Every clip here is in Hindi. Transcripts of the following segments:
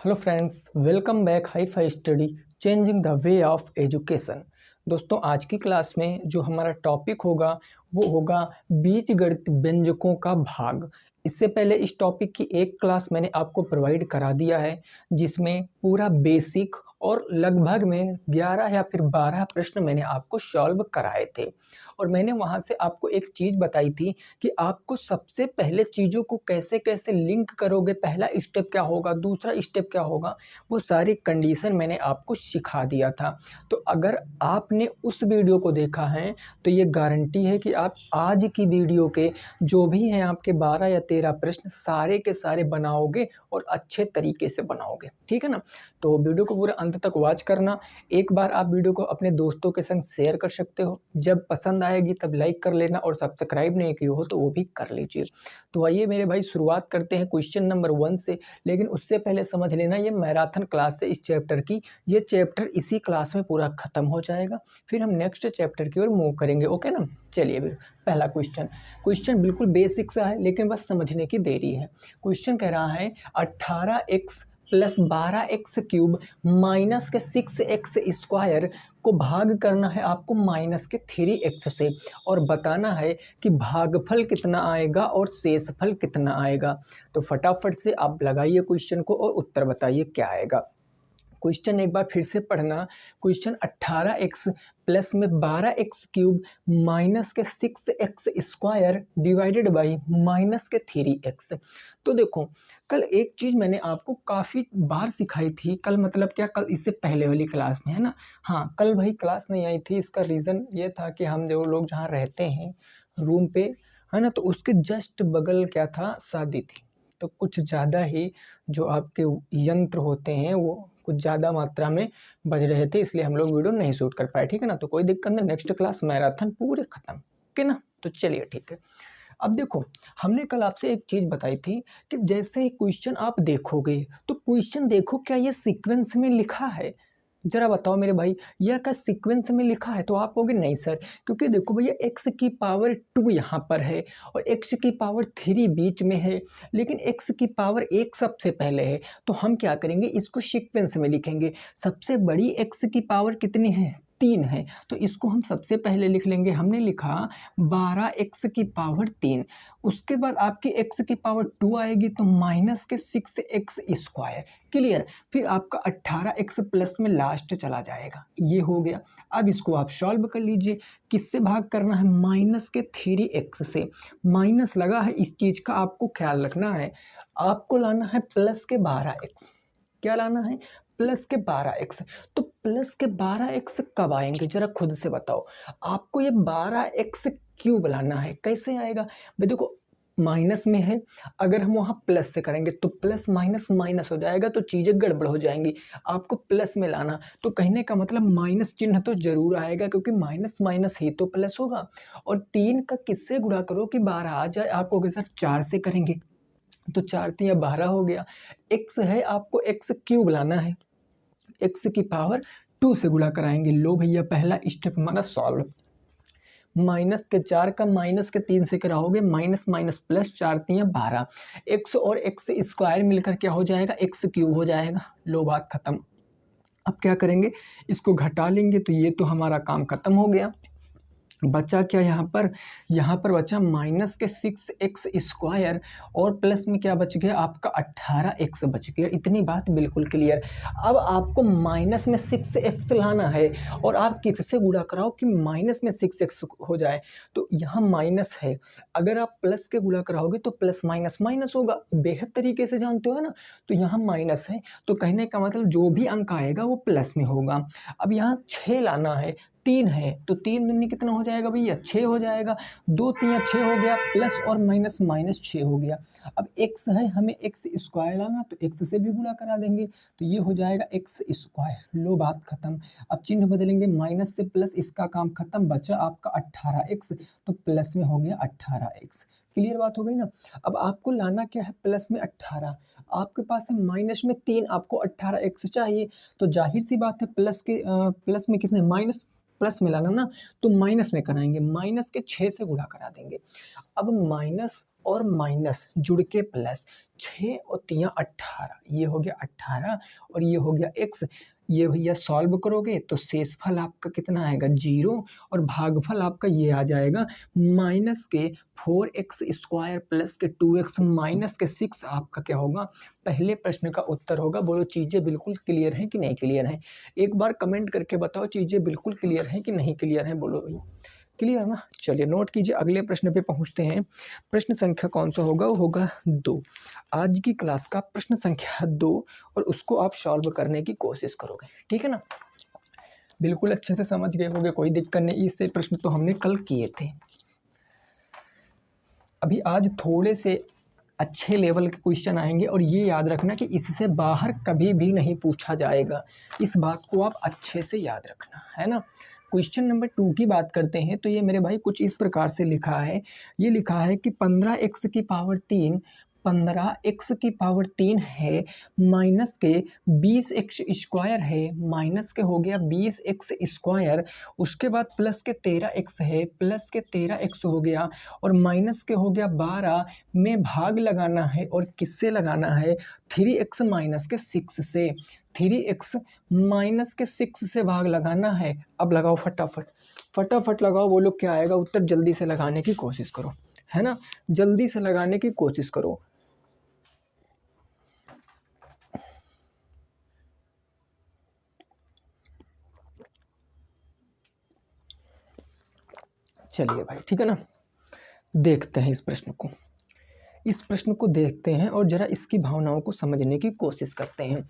Hello friends, welcome back hi fi study changing the way of education. दोस्तों, आज की क्लास में जो हमारा टॉपिक होगा वो होगा बीजगणित व्यंजकों का भाग। इससे पहले इस टॉपिक की एक क्लास मैंने आपको प्रोवाइड करा दिया है जिसमें पूरा बेसिक और लगभग में 11 या फिर 12 प्रश्न मैंने आपको सॉल्व कराए थे। और मैंने वहाँ से आपको एक चीज़ बताई थी कि आपको सबसे पहले चीज़ों को कैसे कैसे लिंक करोगे, पहला स्टेप क्या होगा, दूसरा स्टेप क्या होगा, वो सारी कंडीशन मैंने आपको सिखा दिया था। तो अगर आपने उस वीडियो को देखा है तो ये गारंटी है कि आप आज की वीडियो के जो भी हैं आपके 12 या 13 प्रश्न सारे के सारे बनाओगे और अच्छे तरीके से बनाओगे। ठीक है ना? तो वीडियो को पूरा अंत तक वॉच करना। एक बार आप वीडियो को अपने दोस्तों के संग शेयर कर सकते हो, जब पसंद आएगी तब लाइक कर लेना और सब्सक्राइब नहीं किए हो तो वो भी कर लीजिए। तो आइए मेरे भाई, शुरुआत करते हैं क्वेश्चन नंबर 1 से। लेकिन उससे पहले समझ लेना, ये मैराथन क्लास है इस चैप्टर की। ये चैप्टर इसी क्लास में पूरा खत्म हो जाएगा, फिर हम नेक्स्ट चैप्टर की ओर मूव करेंगे। ओके ना? चलिए फिर पहला क्वेश्चन बिल्कुल बेसिक सा है लेकिन बस समझने की देरी है। क्वेश्चन कह रहा है 18x plus 12x cube minus के 6x स्क्वायर को भाग करना है आपको माइनस के 3x से, और बताना है कि भागफल कितना आएगा और शेषफल कितना आएगा। तो फटाफट से आप लगाइए क्वेश्चन को और उत्तर बताइए क्या आएगा। क्वेश्चन एक बार फिर से पढ़ना। क्वेश्चन 18x प्लस में 12x क्यूब माइनस के 6x square divided by minus के 3x। तो देखो, कल एक चीज़ मैंने आपको काफ़ी बार सिखाई थी। कल मतलब क्या, कल इससे पहले वाली क्लास में, है ना? हाँ, कल भाई क्लास नहीं आई थी। इसका रीज़न ये था कि हम जो लोग जहाँ रहते हैं रूम पे, है ना, तो उसके जस्ट बगल क्या था, शादी थी। तो कुछ ज़्यादा ही जो आपके यंत्र होते हैं वो कुछ ज़्यादा मात्रा में बज रहे थे, इसलिए हम लोग वीडियो नहीं शूट कर पाए। ठीक है ना? तो कोई दिक्कत नहीं, नेक्स्ट क्लास मैराथन पूरे खत्म। ओके ना? तो चलिए ठीक है। अब देखो, हमने कल आपसे एक चीज़ बताई थी कि जैसे ही क्वेश्चन आप देखोगे तो क्वेश्चन देखो क्या ये सीक्वेंस में लिखा है। जरा बताओ मेरे भाई, यह क्या सीक्वेंस में लिखा है? तो आप कहोगे नहीं सर, क्योंकि देखो भैया x की पावर 2 यहाँ पर है और x की पावर 3 बीच में है, लेकिन x की पावर 1 सबसे पहले है। तो हम क्या करेंगे, इसको सीक्वेंस में लिखेंगे। सबसे बड़ी x की पावर कितनी है? 3 है, तो इसको हम सबसे पहले लिख लेंगे। हमने लिखा 12x की पावर 3। उसके बाद आपकी x की पावर 2 आएगी तो माइनस के 6x स्क्वायर। क्लियर? फिर आपका 18x प्लस में लास्ट चला जाएगा। ये हो गया। अब इसको आप सॉल्व कर लीजिए। किससे भाग करना है? माइनस के 3x से। माइनस लगा है, इस चीज़ का आपको ख्याल रखना है। आपको लाना है प्लस के 12x। क्या लाना है? प्लस के 12x। तो प्लस के 12x कब आएंगे, जरा खुद से बताओ। आपको ये 12x क्यूब लाना है। कैसे आएगा भाई? देखो, माइनस में है, अगर हम वहाँ प्लस से करेंगे तो प्लस माइनस माइनस हो जाएगा, तो चीज़ें गड़बड़ हो जाएंगी। आपको प्लस में लाना, तो कहने का मतलब माइनस चिन्ह तो जरूर आएगा, क्योंकि माइनस माइनस ही तो प्लस होगा। और 3 का किससे गुणा करो कि 12 आ जाए। आप कहोगे सर 4 से करेंगे, तो 4 3 12 हो गया। x है, आपको x क्यूब लाना है। x की पावर 2 से गुणा कराएंगे। लो भैया, पहला स्टेप हमारा सॉल्व। माइनस के 4 का माइनस के 3 से कराओगे, माइनस माइनस प्लस, 4 3 12। x और x स्क्वायर मिलकर क्या हो जाएगा? x क्यूब हो जाएगा। लो, बात खत्म। अब क्या करेंगे, इसको घटा लेंगे तो ये तो हमारा काम खत्म हो गया। बचा क्या यहाँ पर बचा माइनस के 6x स्क्वायर, और प्लस में क्या बच गया आपका 18x बच गया। इतनी बात बिल्कुल क्लियर। अब आपको माइनस में 6x लाना है, और आप किससे गुणा कराओ कि माइनस में 6x हो जाए। तो यहाँ माइनस है, अगर आप प्लस के गुणा कराओगे तो प्लस माइनस माइनस होगा, बेहद तरीके से जानते हो, है ना? तो यहाँ माइनस है, तो कहने का मतलब जो भी अंक आएगा वो प्लस में होगा। अब यहाँ 6 लाना है, 3 है, तो 3 दूनी कितना हो जाएगा भैया? 6 हो जाएगा। 2 3 6 हो गया, प्लस और माइनस माइनस 6 हो गया। अब x है, हमें x स्क्वायर लाना, तो x से भी गुणा करा देंगे, तो ये हो जाएगा x स्क्वायर। लो, बात खत्म। अब चिन्ह बदलेंगे, माइनस से प्लस, इसका काम खत्म। बचा आपका 18x, तो प्लस में हो गया 18x। क्लियर बात हो गई ना? अब आपको लाना क्या है? प्लस में 18। आपके पास है माइनस में 3, आपको 18x चाहिए, तो जाहिर सी बात है प्लस में किसने? माइनस प्लस में लाना ना, तो माइनस में कराएंगे। माइनस के 6 से गुणा करा देंगे। अब माइनस और माइनस जुड़ के प्लस 6 और 3 18, ये हो गया 18 और ये हो गया x। ये भैया सॉल्व करोगे तो शेषफल आपका कितना आएगा 0 और भागफल आपका ये आ जाएगा माइनस के 4x² प्लस के 2x माइनस के 6 आपका क्या होगा पहले प्रश्न का उत्तर होगा। बोलो चीज़ें बिल्कुल क्लियर हैं कि नहीं क्लियर हैं? एक बार कमेंट करके बताओ चीज़ें बिल्कुल क्लियर हैं कि नहीं क्लियर हैं? बोलो भाई क्लियर है ना। चलिए नोट कीजिए, अगले प्रश्न पे पहुंचते हैं। प्रश्न संख्या कौन सा होगा? वो होगा 2। आज की क्लास का प्रश्न संख्या 2 और उसको आप सॉल्व करने की कोशिश करोगे, ठीक है ना। बिल्कुल अच्छे से समझ गए होंगे, कोई दिक्कत नहीं। इससे प्रश्न तो हमने कल किए थे। अभी आज थोड़े से अच्छे लेवल के क्वेश्चन आएंगे और ये याद रखना कि इससे बाहर कभी भी नहीं पूछा जाएगा। इस बात को आप अच्छे से याद रखना, है ना। क्वेश्चन नंबर 2 की बात करते हैं तो ये मेरे भाई कुछ इस प्रकार से लिखा है। ये लिखा है कि 15x की पावर 3 15x की पावर 3 है माइनस के 20x² है, माइनस के हो गया 20x², उसके बाद प्लस के 13x है, प्लस के 13x हो गया और माइनस के हो गया 12 में भाग लगाना है। और किससे लगाना है? 3x माइनस के 6 से। 3x माइनस के 6 से भाग लगाना है। अब लगाओ फटाफट फटाफट लगाओ, बोलो क्या आएगा उत्तर? जल्दी से लगाने की कोशिश करो, है ना, जल्दी से लगाने की कोशिश करो। चलिए भाई, ठीक है ना। देखते हैं इस प्रश्न को, इस प्रश्न को देखते हैं और जरा इसकी भावनाओं को समझने की कोशिश करते हैं।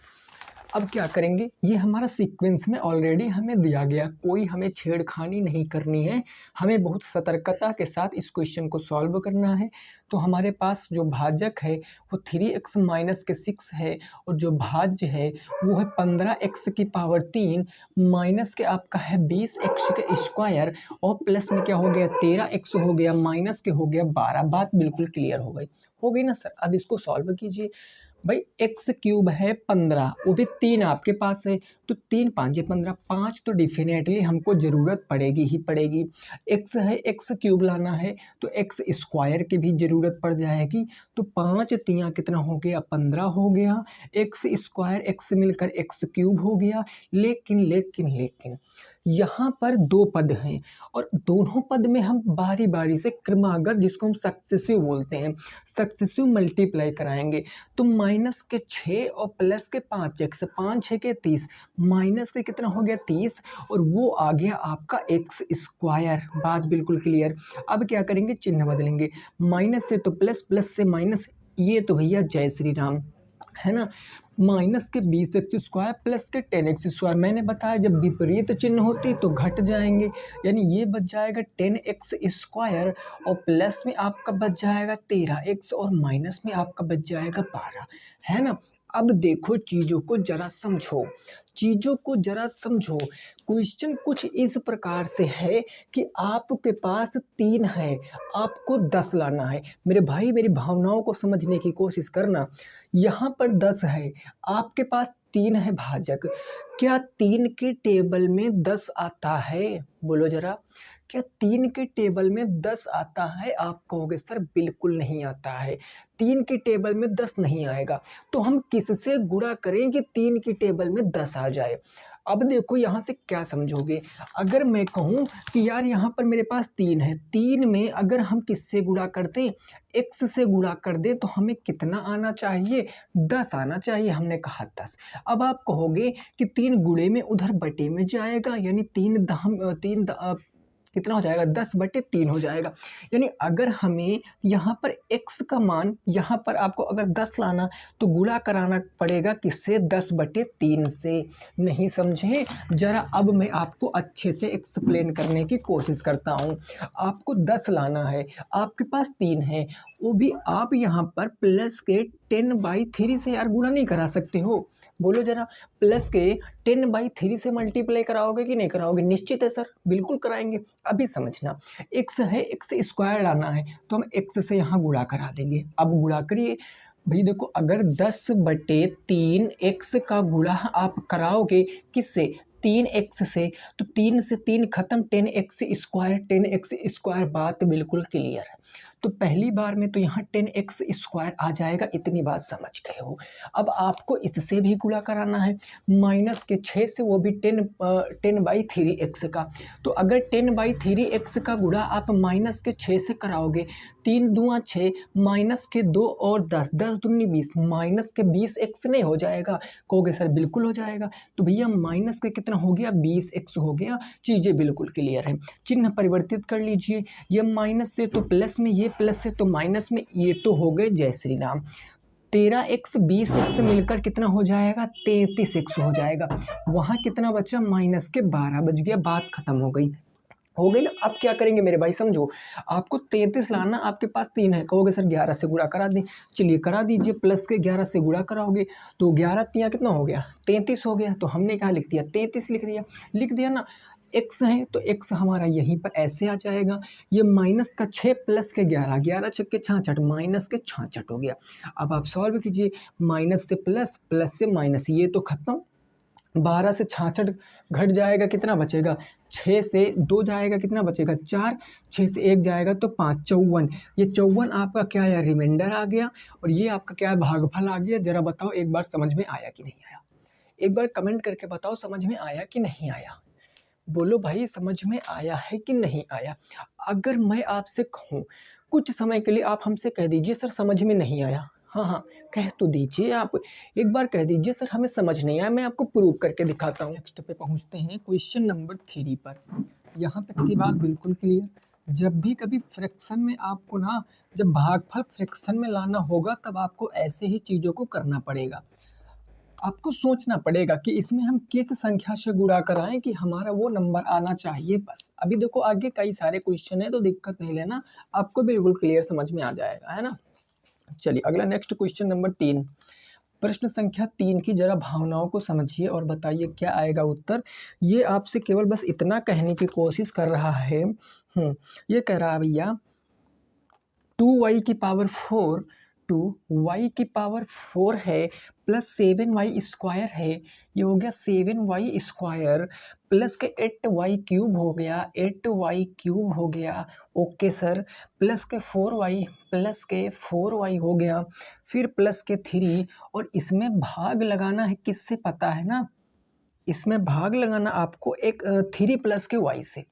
अब क्या करेंगे, ये हमारा सीक्वेंस में ऑलरेडी हमें दिया गया, कोई हमें छेड़खानी नहीं करनी है, हमें बहुत सतर्कता के साथ इस क्वेश्चन को सॉल्व करना है। तो हमारे पास जो भाजक है वो 3x माइनस के 6 है और जो भाज्य है वो है 15x की पावर 3 माइनस के आपका है 20x के स्क्वायर और प्लस में क्या हो गया 13x हो गया माइनस के हो गया 12। बात बिल्कुल क्लियर हो गई ना सर। अब इसको सॉल्व कीजिए भाई। x³ है 15, वो भी 3 आपके पास है तो 3 5 15, 5 तो डिफिनेटली हमको ज़रूरत पड़ेगी ही पड़ेगी। x है x³ लाना है तो x² की भी ज़रूरत पड़ जाएगी। तो 5 3 कितना हो गया 15 हो गया, x² x मिलकर x³ हो गया। लेकिन लेकिन लेकिन यहाँ पर 2 पद हैं और दोनों पद में हम बारी बारी से क्रमागत, जिसको हम सक्सेसिव बोलते हैं, सक्सेसिव मल्टीप्लाई कराएंगे। तो माइनस के 6 और प्लस के 5x, 5 6 के 30, माइनस के कितना हो गया 30 और वो आ गया आपका x²। बात बिल्कुल क्लियर। अब क्या करेंगे, चिन्ह बदलेंगे, माइनस से तो प्लस, प्लस से माइनस, ये तो भैया जय श्री राम, है ना। माइनस के 20x² प्लस के 10x², मैंने बताया जब विपरीत चिन्ह होते तो घट जाएंगे, यानी ये बच जाएगा 10x² और प्लस में आपका बच जाएगा 13x और माइनस में आपका बच जाएगा 12, है ना। अब देखो चीज़ों को जरा समझो, चीज़ों को जरा समझो। क्वेश्चन कुछ इस प्रकार से है कि आपके पास 3 है, आपको 10 लाना है। मेरे भाई मेरी भावनाओं को समझने की कोशिश करना। यहाँ पर 10 है, आपके पास 3 है भाजक। क्या 3 के टेबल में 10 आता है? बोलो जरा, क्या 3 के टेबल में 10 आता है? आप कहोगे सर बिल्कुल नहीं आता है, 3 के टेबल में 10 नहीं आएगा। तो हम किससे गुणा करें कि 3 की टेबल में 10 आ जाए? अब देखो यहाँ से क्या समझोगे। अगर मैं कहूँ कि यार यहाँ पर मेरे पास 3 है, 3 में अगर हम किससे गुणा कर दें, x से गुणा कर दें, तो हमें कितना आना चाहिए? 10 आना चाहिए। हमने कहा 10। अब आप कहोगे कि 3 गुणे में उधर बटे में जाएगा, यानी 3 कितना हो जाएगा 10/3 हो जाएगा। यानी अगर हमें यहाँ पर x का मान, यहाँ पर आपको अगर 10 लाना तो गुणा कराना पड़ेगा किससे? 10/3 से। नहीं समझे? जरा अब मैं आपको अच्छे से एक्सप्लेन करने की कोशिश करता हूँ। आपको 10 लाना है, आपके पास 3 है, वो भी आप यहाँ पर प्लस के 10/3 से यार गुणा नहीं करा सकते हो। बोलो जरा, प्लस के 10/3 से मल्टीप्लाई कराओगे कि नहीं कराओगे? निश्चित है सर, बिल्कुल कराएंगे। अभी समझना, x है, x² लाना है तो हम x से यहाँ गुणा करा देंगे। अब गुणा करिए भाई। देखो अगर 10/3 x का गुणा आप कराओगे किससे? 3x से, तो 3 से 3 खत्म, 10x², 10x²। बात बिल्कुल क्लियर है। तो पहली बार में तो यहाँ 10x स्क्वायर आ जाएगा, इतनी बात समझ गए हो। अब आपको इससे भी गुणा कराना है, माइनस के 6 से, वो भी 10/3x का। तो अगर 10/3x का गुणा आप माइनस के 6 से कराओगे, 3 दूना 6, माइनस के 2 और 10, 10 दूनी 20, माइनस के 20x नहीं हो जाएगा? कहोगे सर बिल्कुल हो जाएगा। तो भैया माइनस के कितना हो गया? 20x हो गया। चीज़ें बिल्कुल क्लियर है। चिन्ह परिवर्तित कर लीजिए, ये माइनस से तो प्लस में, ये प्लस से तो माइनस में, ये तो हो गए जय श्री राम। 13x 20x मिलकर कितना हो जाएगा? 33x हो जाएगा। वहाँ कितना बचा? माइनस के 12 बच गया, बात खत्म हो गई ना। अब क्या करेंगे मेरे भाई, समझो, आपको 33 लाना, आपके पास 3 है। कहोगे सर 11 से गुणा करा दें, चलिए करा दीजिए। प्लस के 11 से गुणा कराओगे तो 11 तिया कितना हो गया? 33 हो गया। तो हमने क्या लिख दिया? 33 लिख दिया ना। x है तो x हमारा यहीं पर ऐसे आ जाएगा। ये माइनस का 6 प्लस के 11, 11 छक्के 66, माइनस के 66 हो गया। अब आप सॉल्व कीजिए, माइनस से प्लस, प्लस से माइनस, ये तो खत्म। 12 से 66 घट जाएगा, कितना बचेगा? 6 से 2 जाएगा, कितना बचेगा? 4, 6 से 1 जाएगा तो 5, 54। ये 54 आपका क्या है? रिमाइंडर आ गया। और ये आपका क्या है? भागफल आ गया। जरा बताओ एक बार समझ में आया कि नहीं आया? एक बार कमेंट करके बताओ समझ में आया कि नहीं आया। बोलो भाई समझ में आया है कि नहीं आया। अगर मैं आपसे कहूँ कुछ समय के लिए, आप हमसे कह दीजिए सर समझ में नहीं आया। हाँ, कह तो दीजिए, आप एक बार कह दीजिए सर हमें समझ नहीं आया, मैं आपको प्रूव करके दिखाता हूँ। नेक्स्ट पे पहुँचते हैं, क्वेश्चन नंबर 3 पर। यहाँ तक की बात बिल्कुल क्लियर। जब भी कभी फ्रैक्शन में आपको ना, जब भागफल फ्रैक्शन में लाना होगा, तब आपको ऐसे ही चीज़ों को करना पड़ेगा। आपको सोचना पड़ेगा कि इसमें हम किस संख्या से गुणा कराएं कि हमारा वो नंबर आना चाहिए। बस अभी देखो आगे कई सारे क्वेश्चन है, तो दिक्कत नहीं लेना, आपको बिल्कुल क्लियर समझ में आ जाएगा, है ना। चलिए अगला नेक्स्ट क्वेश्चन नंबर 3। प्रश्न संख्या 3 की जरा भावनाओं को समझिए और बताइए क्या आएगा उत्तर। ये आपसे केवल बस इतना कहने की कोशिश कर रहा है, ये कह रहा है भैया 2y⁴ 2y⁴ है प्लस 7y² है। ये हो गया 7y² प्लस के 8y³ हो गया, 8y³ हो गया। ओके सर, प्लस के 4y हो गया, फिर प्लस के 3, और इसमें भाग लगाना है किससे पता है ना? इसमें भाग लगाना आपको एक 3 प्लस के y से,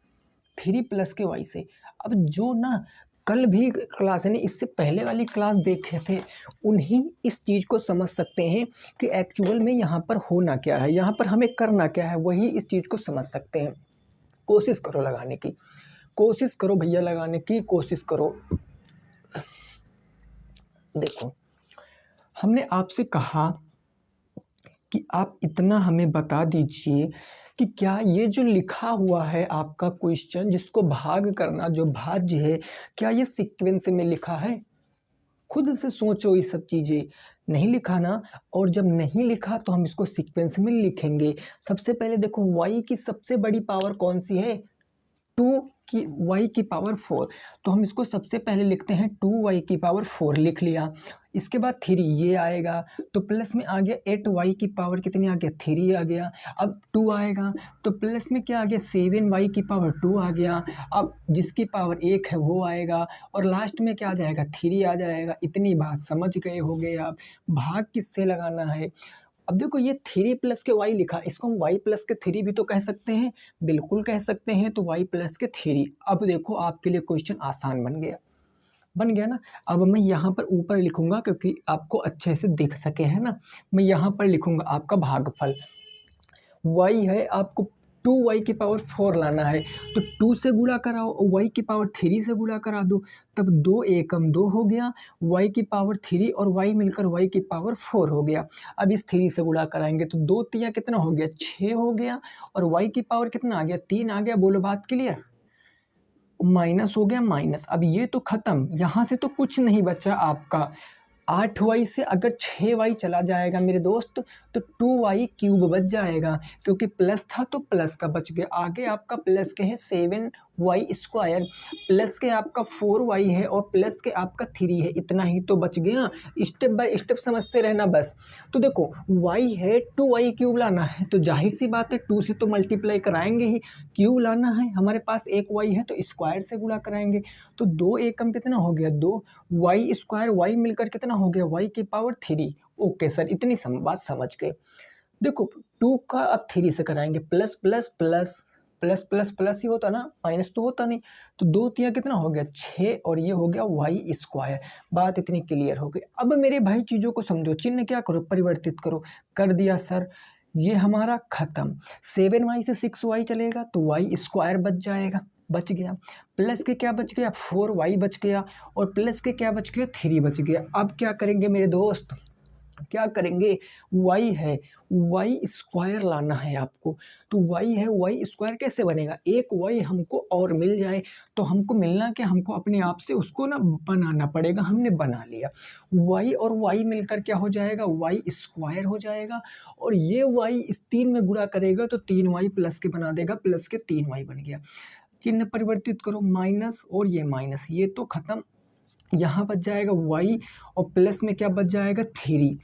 3 प्लस के y से। अब जो ना कल भी क्लास यानी इससे पहले वाली क्लास देखे थे, उन्हीं इस चीज़ को समझ सकते हैं कि एक्चुअल में यहाँ पर होना क्या है, यहाँ पर हमें करना क्या है, वही इस चीज़ को समझ सकते हैं। कोशिश करो लगाने की, कोशिश करो भैया, लगाने की कोशिश करो। देखो हमने आपसे कहा कि आप इतना हमें बता दीजिए कि क्या ये जो लिखा हुआ है आपका क्वेश्चन, जिसको भाग करना, जो भाज्य है, क्या ये सीक्वेंस में लिखा है? खुद से सोचो ये सब चीज़ें। नहीं लिखा ना? और जब नहीं लिखा तो हम इसको सीक्वेंस में लिखेंगे। सबसे पहले देखो y की सबसे बड़ी पावर कौन सी है? 2 की y⁴। तो हम इसको सबसे पहले लिखते हैं 2y⁴ लिख लिया। इसके बाद 3 ये आएगा, तो प्लस में आ गया 8y⁴ कितनी आ गया? 3 आ गया। अब 2 आएगा तो प्लस में क्या आ गया? 7y⁴ आ गया। अब जिसकी पावर 1 है वो आएगा, और लास्ट में क्या आ जाएगा? 3 आ जाएगा। इतनी बात समझ गए होगे आप। भाग किससे लगाना है? अब देखो ये 3 प्लस के y लिखा, इसको हम y प्लस के 3 भी तो कह सकते हैं, बिल्कुल कह सकते हैं। तो y प्लस के 3। अब देखो आपके लिए क्वेश्चन आसान बन गया ना। अब मैं यहाँ पर ऊपर लिखूंगा क्योंकि आपको अच्छे से दिख सके, है ना। मैं यहाँ पर लिखूंगा आपका भागफल, y है, आपको 2y⁴ लाना है, तो 2 से गुणा कराओ, y⁴ से गुणा करा दो, तब 2 एकम 2 हो गया, y⁴ और y मिलकर y⁴ हो गया। अब इस 3 से गुणा कराएंगे तो 2 तिया कितना हो गया? 6 हो गया, और y⁴ कितना आ गया? 3 आ गया। बोलो बात क्लियर? माइनस हो गया, माइनस। अब ये तो खत्म, यहाँ से तो कुछ नहीं बचा आपका। 8y से अगर 6y चला जाएगा मेरे दोस्त, तो 2y³ बच जाएगा, क्योंकि प्लस था तो प्लस का बच गया। आगे आपका प्लस के हैं 7 वाई स्क्वायर प्लस के आपका 4y है और प्लस के आपका 3 है, इतना ही तो बच गया। स्टेप बाय स्टेप समझते रहना बस। तो देखो y है 2y क्यूब लाना है, तो जाहिर सी बात है 2 से तो मल्टीप्लाई कराएंगे ही, क्यूब लाना है, हमारे पास एक y है तो स्क्वायर से गुणा कराएंगे। तो 2 एकम कितना हो गया 2 y स्क्वायर, y मिलकर कितना हो गया y की पावर 3। ओके सर, इतनी बात समझ गए। देखो 2 का अब 3 से कराएंगे, plus plus plus plus plus plus ही होता ना, माइनस तो होता नहीं। तो 2 तिया कितना हो गया 6 और ये हो गया वाई स्क्वायर। बात इतनी क्लियर हो गई। अब मेरे भाई चीज़ों को समझो, चिन्ह क्या करो परिवर्तित करो। कर दिया सर, ये हमारा खत्म। 7y से 6y चलेगा तो वाई स्क्वायर बच जाएगा, बच गया। प्लस के क्या बच गया 4y बच गया और प्लस के क्या बच गया 3 बच गया। अब क्या करेंगे मेरे दोस्त, क्या करेंगे, y है वाई स्क्वायर लाना है आपको। तो y है वाई स्क्वायर कैसे बनेगा, एक y हमको और मिल जाए, तो हमको मिलना क्या, हमको अपने आप से उसको ना बनाना पड़ेगा। हमने बना लिया, y और y मिलकर क्या हो जाएगा वाई स्क्वायर हो जाएगा। और ये y इस 3 में गुणा करेगा तो 3y प्लस के बना देगा, प्लस के 3y बन गया। चिन्ह परिवर्तित करो, माइनस और ये माइनस, ये तो खत्म। यहाँ बच जाएगा y और प्लस में क्या बच जाएगा 3,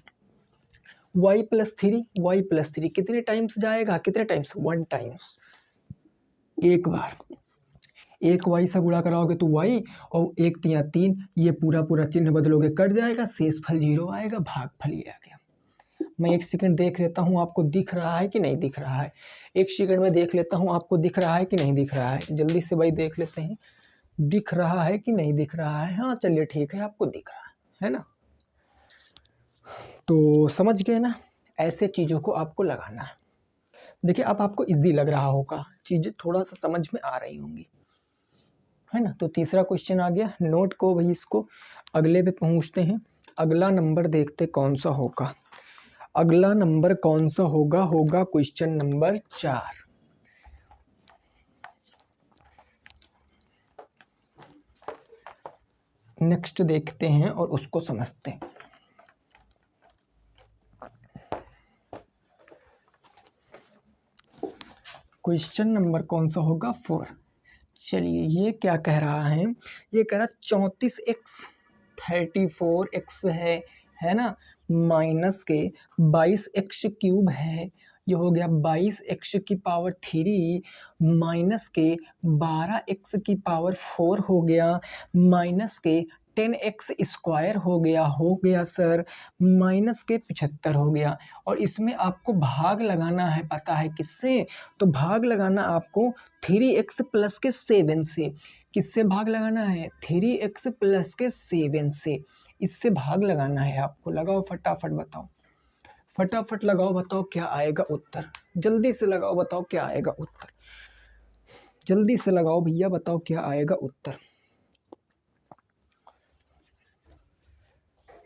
y प्लस 3 कितने टाइम्स जाएगा, कितने टाइम्स 1 टाइम्स, एक बार। एक y से गुणा कराओगे तो y और एक तिया 3, ये पूरा पूरा चिन्ह बदलोगे कट जाएगा, शेष फल 0 आएगा, भाग फल ये आ गया। मैं एक सेकंड देख लेता हूँ आपको दिख रहा है कि नहीं दिख रहा है, एक सेकंड में देख लेता हूँ आपको दिख रहा है कि नहीं दिख रहा है। जल्दी से भाई देख लेते हैं, दिख रहा है कि नहीं दिख रहा है। हाँ चलिए ठीक है, आपको दिख रहा है ना। तो समझ गए ना, ऐसे चीज़ों को आपको लगाना है। देखिए अब आपको इजी लग रहा होगा, चीज़ें थोड़ा सा समझ में आ रही होंगी, है ना। तो तीसरा क्वेश्चन आ गया, नोट को भाई इसको अगले पे पहुंचते हैं। अगला नंबर देखते कौन सा होगा, अगला नंबर कौन सा होगा, होगा क्वेश्चन नंबर 4। नेक्स्ट देखते हैं और उसको समझते हैं। क्वेश्चन नंबर कौन सा होगा 4। चलिए ये क्या कह रहा है, ये कह रहा 34x 34x है ना, माइनस के 22x क्यूब है, ये हो गया 22x की पावर 3 माइनस के 12x की पावर 4 हो गया, माइनस के 10x स्क्वायर हो गया सर, माइनस के 75 हो गया। और इसमें आपको भाग लगाना है, पता है किससे, तो भाग लगाना आपको 3x प्लस के 7 से। किससे भाग लगाना है, 3x प्लस के 7 से, इससे भाग लगाना है आपको। लगाओ फटाफट, बताओ फटाफट लगाओ, बताओ क्या आएगा उत्तर, जल्दी से लगाओ, बताओ क्या आएगा उत्तर, जल्दी से लगाओ भैया, बताओ क्या आएगा उत्तर।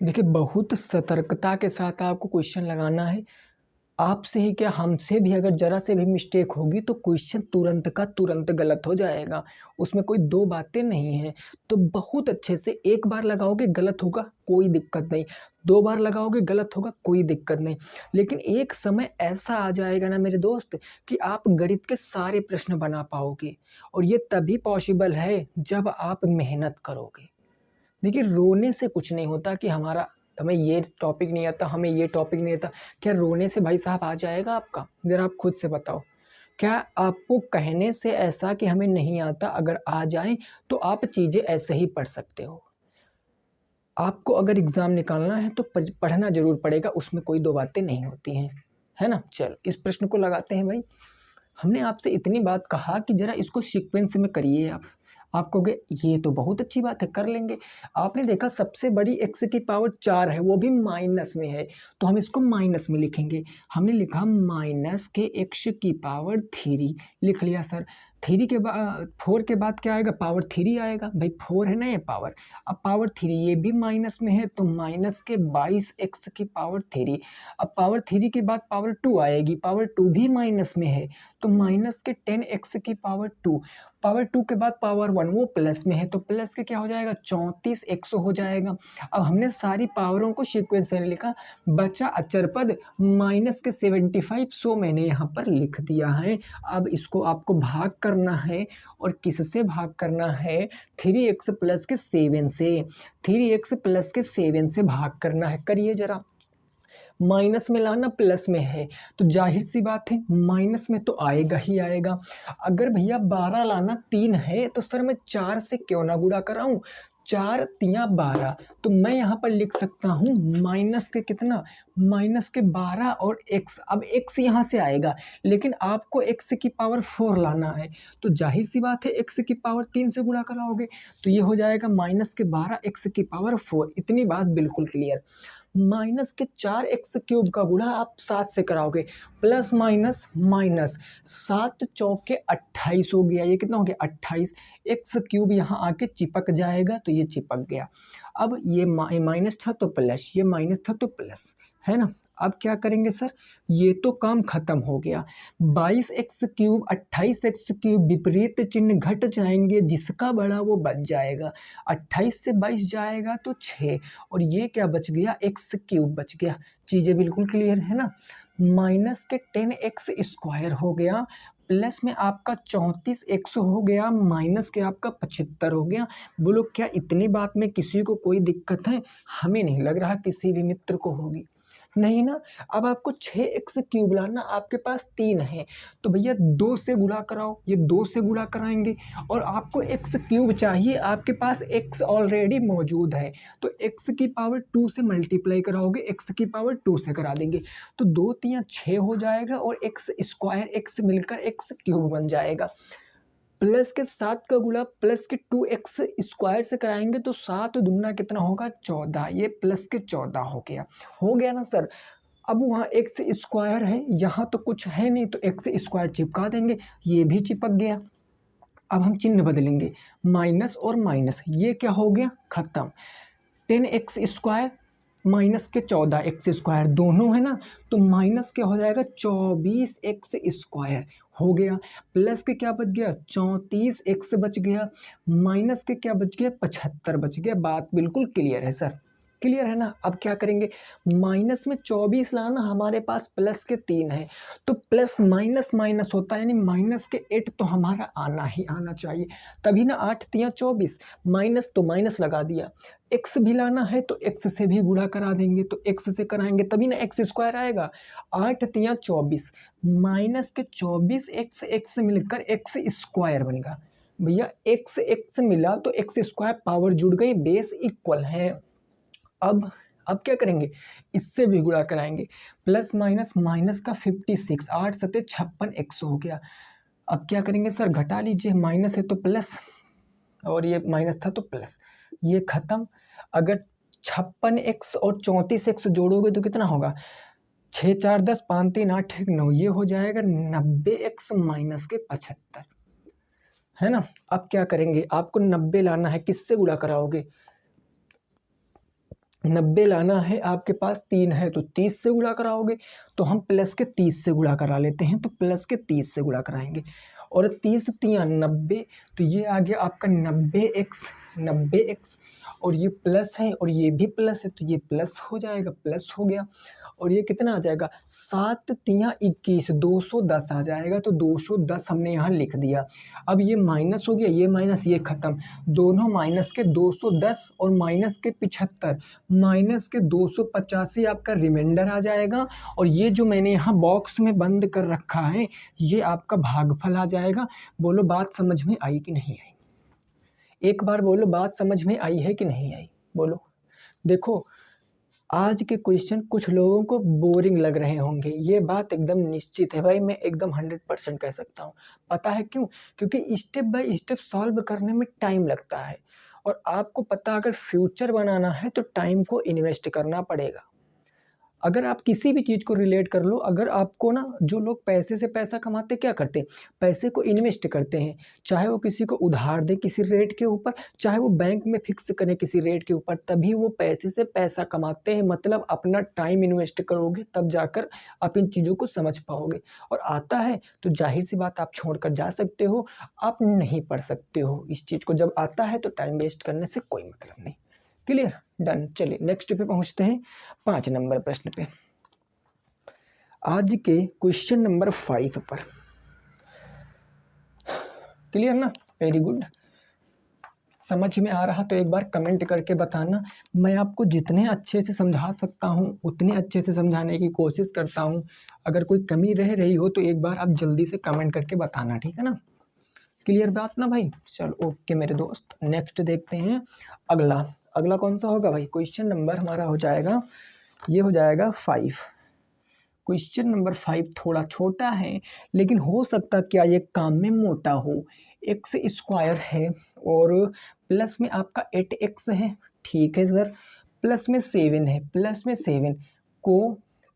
देखिए बहुत सतर्कता के साथ आपको क्वेश्चन लगाना है। आपसे ही क्या, हमसे भी अगर जरा से भी मिस्टेक होगी तो क्वेश्चन तुरंत का तुरंत गलत हो जाएगा, उसमें कोई दो बातें नहीं हैं। तो बहुत अच्छे से एक बार लगाओगे गलत होगा कोई दिक्कत नहीं, 2 बार लगाओगे गलत होगा कोई दिक्कत नहीं, लेकिन एक समय ऐसा आ जाएगा ना मेरे दोस्त कि आप गणित के सारे प्रश्न बना पाओगे। और ये तभी पॉसिबल है जब आप मेहनत करोगे। देखिए रोने से कुछ नहीं होता कि हमें ये टॉपिक नहीं आता, हमें ये टॉपिक नहीं आता। क्या रोने से भाई साहब आ जाएगा आपका, ज़रा आप खुद से बताओ। क्या आपको कहने से ऐसा कि हमें नहीं आता अगर आ जाए तो आप चीज़ें ऐसे ही पढ़ सकते हो। आपको अगर एग्ज़ाम निकालना है तो पढ़ना ज़रूर पड़ेगा, उसमें कोई दो बातें नहीं होती हैं, है ना। चलो इस प्रश्न को लगाते हैं भाई। हमने आपसे इतनी बात कहा कि ज़रा इसको सीक्वेंस में करिए आप कहोगे ये तो बहुत अच्छी बात है कर लेंगे। आपने देखा सबसे बड़ी x की पावर 4 है, वो भी माइनस में है, तो हम इसको माइनस में लिखेंगे। हमने लिखा माइनस के x की पावर 3, लिख लिया सर। 3 के बाद 4 के बाद क्या आएगा, पावर 3 आएगा, भाई 4 है ना ये पावर। अब पावर 3 ये भी माइनस में है तो माइनस के 22x की पावर 3। अब पावर 3 के बाद पावर 2 आएगी, पावर 2 भी माइनस में है तो माइनस के 10x की पावर 2। पावर 2 के बाद पावर 1 वो प्लस में है तो प्लस के क्या हो जाएगा 34x हो जाएगा। अब हमने सारी पावरों को सीक्वेंस में लिखा, बचा अचर पद माइनस के 75, सो मैंने यहाँ पर लिख दिया है। अब इसको आपको भाग कर करना है और किससे भाग करना है, 3x प्लस के 7 से, 3x प्लस के 7 से भाग करना है। करिए जरा, माइनस में लाना प्लस में है तो जाहिर सी बात है माइनस में तो आएगा ही आएगा। अगर भैया 12 लाना 3 है तो सर मैं 4 से क्यों ना गुणा कराऊं, 4 तिया 12, तो मैं यहाँ पर लिख सकता हूँ माइनस के कितना, माइनस के 12 और x। अब x यहाँ से आएगा लेकिन आपको x की पावर 4 लाना है तो जाहिर सी बात है x की पावर 3 से गुणा कराओगे तो ये हो जाएगा माइनस के 12 x की पावर 4। इतनी बात बिल्कुल क्लियर। माइनस के 4x क्यूब का गुणा आप 7 से कराओगे, प्लस माइनस माइनस, 7 चौके 28 हो गया। ये कितना हो गया 28, x क्यूब यहाँ आके चिपक जाएगा तो ये चिपक गया। अब ये माइनस था तो प्लस, ये माइनस था तो प्लस, है ना। अब क्या करेंगे सर, ये तो काम खत्म हो गया। 22x क्यूब 28x क्यूब विपरीत चिन्ह घट जाएंगे, जिसका बड़ा वो बच जाएगा। 28 से 22 जाएगा तो 6 और ये क्या बच गया, x क्यूब बच गया। चीज़ें बिल्कुल क्लियर है ना। माइनस के 10x स्क्वायर हो गया, प्लस में आपका 34x हो गया, माइनस के आपका 75 हो गया। बोलो क्या इतनी बात में किसी को कोई दिक्कत है? हमें नहीं लग रहा किसी भी मित्र को होगी, नहीं ना। अब आपको 6x क्यूब लाना, आपके पास 3 है तो भैया 2 से गुणा कराओ, ये 2 से गुणा कराएंगे। और आपको x क्यूब चाहिए, आपके पास x ऑलरेडी मौजूद है तो x की पावर 2 से मल्टीप्लाई कराओगे, x की पावर 2 से करा देंगे तो 2 तिया 6 हो जाएगा और x स्क्वायर x मिलकर x क्यूब बन जाएगा। प्लस के 7 का गुणा प्लस के 2x स्क्वायर से कराएंगे तो 7 दुगना कितना होगा 14, ये प्लस के 14 हो गया ना सर। अब वहाँ x स्क्वायर है, यहाँ तो कुछ है नहीं तो x स्क्वायर चिपका देंगे, ये भी चिपक गया। अब हम चिन्ह बदलेंगे, माइनस और माइनस, ये क्या हो गया खत्म। 10x स्क्वायर माइनस के 14x स्क्वायर दोनों है ना तो माइनस क्या हो जाएगा 24x स्क्वायर हो गया, प्लस के क्या बच गया 34x बच गया, माइनस के क्या बच गया 75 बच गया। बात बिल्कुल क्लियर है सर, क्लियर है ना। अब क्या करेंगे, माइनस में 24 लाना, हमारे पास प्लस के 3 है तो प्लस माइनस माइनस होता है यानी माइनस के 8 तो हमारा आना ही आना चाहिए, तभी ना 8 तिया 24, माइनस तो माइनस लगा दिया। x भी लाना है तो x से भी गुणा करा देंगे तो x से कराएंगे तभी ना x स्क्वायर आएगा। 8 तिया 24, माइनस के 24 x मिलकर x स्क्वायर बनेगा। भैया x मिला तो x स्क्वायर पावर जुड़ गई, बेस इक्वल है। अब क्या करेंगे, इससे भी गुणा कराएंगे, प्लस माइनस माइनस का 56, 8 सते 56 x हो गया। अब क्या करेंगे सर, घटा लीजिए, माइनस है तो प्लस और ये माइनस था तो प्लस, ये खत्म। अगर 56x और 34x जोड़ोगे तो कितना होगा, 6 4 10 5 3 8 1 9, ये हो जाएगा 90x माइनस के 75, है ना। अब क्या करेंगे, आपको 90 लाना है, किससे गुणा कराओगे, 90 लाना है, आपके पास 3 है तो 30 से गुणा कराओगे तो हम प्लस के 30 से गुणा करा लेते हैं तो प्लस के 30 से गुणा कराएंगे और 30 तिया 90 तो ये आ गया आपका 90x और ये प्लस है और ये भी प्लस है तो ये प्लस हो जाएगा, प्लस हो गया। और ये कितना आ जाएगा 7 तिया 21, 210 आ जाएगा तो 210 हमने यहाँ लिख दिया। अब ये माइनस हो गया, ये माइनस ये खत्म, दोनों माइनस के 210 और माइनस के 75, माइनस के 285 आपका रिमाइंडर आ जाएगा और ये जो मैंने यहाँ बॉक्स में बंद कर रखा है ये आपका भागफल आ जाएगा। बोलो बात समझ में आई कि नहीं आई, एक बार बोलो बात समझ में आई है कि नहीं आई, बोलो। देखो आज के क्वेश्चन कुछ लोगों को बोरिंग लग रहे होंगे, ये बात एकदम निश्चित है भाई, मैं एकदम 100% कह सकता हूँ। पता है क्यों, क्योंकि स्टेप बाय स्टेप सॉल्व करने में टाइम लगता है और आपको पता अगर फ्यूचर बनाना है तो टाइम को इन्वेस्ट करना पड़ेगा। अगर आप किसी भी चीज़ को रिलेट कर लो, अगर आपको ना, जो लोग पैसे से पैसा कमाते क्या करते हैं, पैसे को इन्वेस्ट करते हैं, चाहे वो किसी को उधार दे किसी रेट के ऊपर, चाहे वो बैंक में फिक्स करें किसी रेट के ऊपर, तभी वो पैसे से पैसा कमाते हैं। मतलब अपना टाइम इन्वेस्ट करोगे तब जाकर आप इन चीज़ों को समझ पाओगे। और आता है तो जाहिर सी बात आप छोड़ कर जा सकते हो, आप नहीं पढ़ सकते हो इस चीज़ को। जब आता है तो टाइम वेस्ट करने से कोई मतलब नहीं। Clear, done. चलिए नेक्स्ट पे पहुंचते हैं, 5 नंबर प्रश्न पे। आज के क्वेश्चन नंबर 5 पर क्लियर ना? Very good. समझ में आ रहा तो एक बार कमेंट करके बताना। मैं आपको जितने अच्छे से समझा सकता हूँ उतने अच्छे से समझाने की कोशिश करता हूँ। अगर कोई कमी रह रही हो तो एक बार आप जल्दी से कमेंट करके बताना, ठीक है ना? क्लियर बात ना भाई? चलो ओके मेरे दोस्त, नेक्स्ट देखते हैं। अगला अगला कौन सा होगा भाई? क्वेश्चन नंबर हमारा हो जाएगा, ये हो जाएगा 5। क्वेश्चन नंबर 5 थोड़ा छोटा है, लेकिन हो सकता क्या ये काम में मोटा हो। एक्स स्क्वायर है और प्लस में आपका 8x है, ठीक है सर। प्लस में 7 है, प्लस में 7 को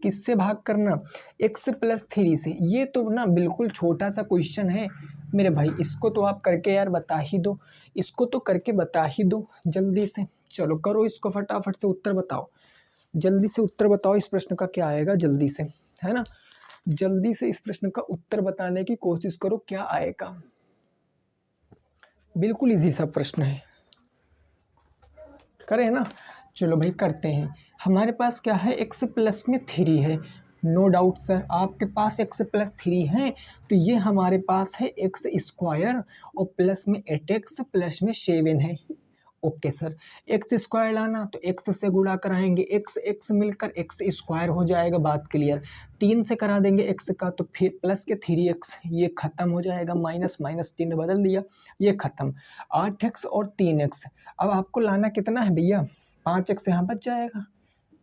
किससे भाग करना? x प्लस 3 से। ये तो ना बिल्कुल छोटा सा क्वेश्चन है मेरे भाई, इसको तो आप करके यार बता ही दो, इसको तो करके बता ही दो जल्दी से। चलो करो इसको, फटाफट से उत्तर बताओ, जल्दी से उत्तर बताओ इस प्रश्न का क्या आएगा, जल्दी से, है ना? जल्दी से इस प्रश्न का उत्तर बताने की कोशिश करो, क्या आएगा। बिल्कुल इजी सा प्रश्न है, करें ना? चलो भाई करते हैं। हमारे पास क्या है? x प्लस में 3 है, नो डाउट सर आपके पास x प्लस 3 है, तो ये हमारे पास है एक्स स्क्वायर और प्लस में 8x प्लस में 7 है। ओके सर, एक्स स्क्वायर लाना तो एक्स से गुणा कराएंगे, एक्स एक्स मिलकर एक्स स्क्वायर हो जाएगा, बात क्लियर। 3 से करा देंगे एक्स का तो फिर प्लस के 3x, ये खत्म हो जाएगा, माइनस माइनस चिन्ह बदल दिया, ये खत्म। 8x और 3x, अब आपको लाना कितना है भैया? 5x यहाँ बच जाएगा,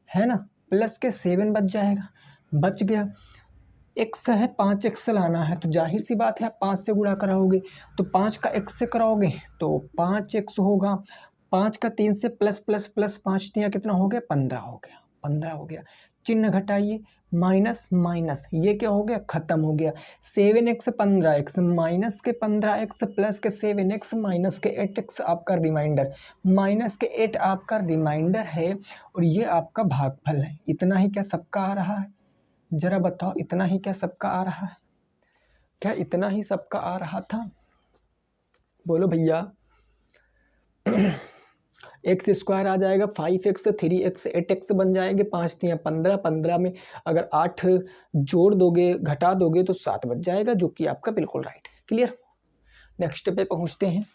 है ना? प्लस के 7 बच जाएगा, बच गया। x है 5x लाना है तो जाहिर सी बात है आप 5 से गुणा कराओगे, तो 5 का x से कराओगे तो 5x होगा, 5 का 3 से प्लस प्लस प्लस 5 दिया कितना हो गया? 15 हो गया, 15 हो गया। चिन्ह घटाइए, माइनस माइनस, ये क्या हो गया? खत्म हो गया। 7x 15x माइनस के 15x प्लस के 7x माइनस के 8x आपका रिमाइंडर, माइनस के 8 आपका रिमाइंडर है, और ये आपका भागफल है। इतना ही क्या सबका आ रहा है? जरा बताओ, इतना ही क्या सबका आ रहा है? क्या इतना ही सबका आ रहा था? बोलो भैया। एक्स स्क्वायर आ जाएगा 5x 3x 8x बन जाएंगे, 5 तिया 15, 15 में अगर 8 जोड़ दोगे घटा दोगे तो 7 बच जाएगा, जो कि आपका बिल्कुल राइट है। क्लियर? नेक्स्ट पे पहुंचते हैं।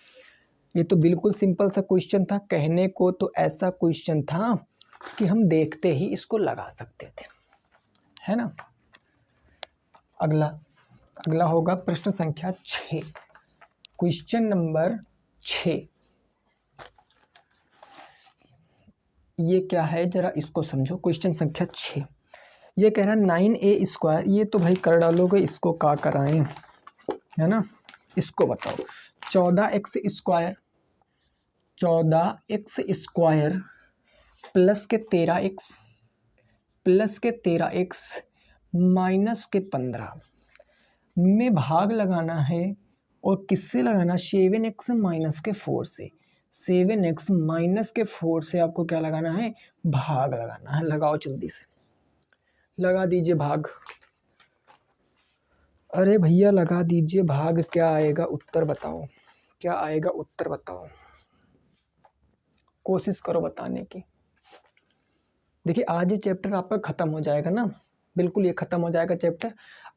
ये तो बिल्कुल सिंपल सा क्वेश्चन था, कहने को तो ऐसा क्वेश्चन था कि हम देखते ही इसको लगा सकते थे, है ना? अगला होगा प्रश्न संख्या 6, क्वेश्चन नंबर 6। ये क्या है जरा इसको समझो। क्वेश्चन संख्या 6 ये कह रहा है 9a स्क्वायर, ये तो भाई कर डालोगे, इसको क्या कराएं, है ना? इसको बताओ। 14x square, 14x square plus के 13x प्लस के 13x माइनस के 15 में भाग लगाना है, और किससे लगाना? 7x माइनस के 4 से। 7x माइनस के 4 से आपको क्या लगाना है? भाग लगाना है। लगाओ जल्दी से, लगा दीजिए भाग। अरे भैया लगा दीजिए भाग। क्या आएगा उत्तर बताओ, क्या आएगा उत्तर बताओ, कोशिश करो बताने की। देखिए आज ये चैप्टर आपका खत्म हो जाएगा ना, बिल्कुल ये खत्म हो जाएगा चैप्टर।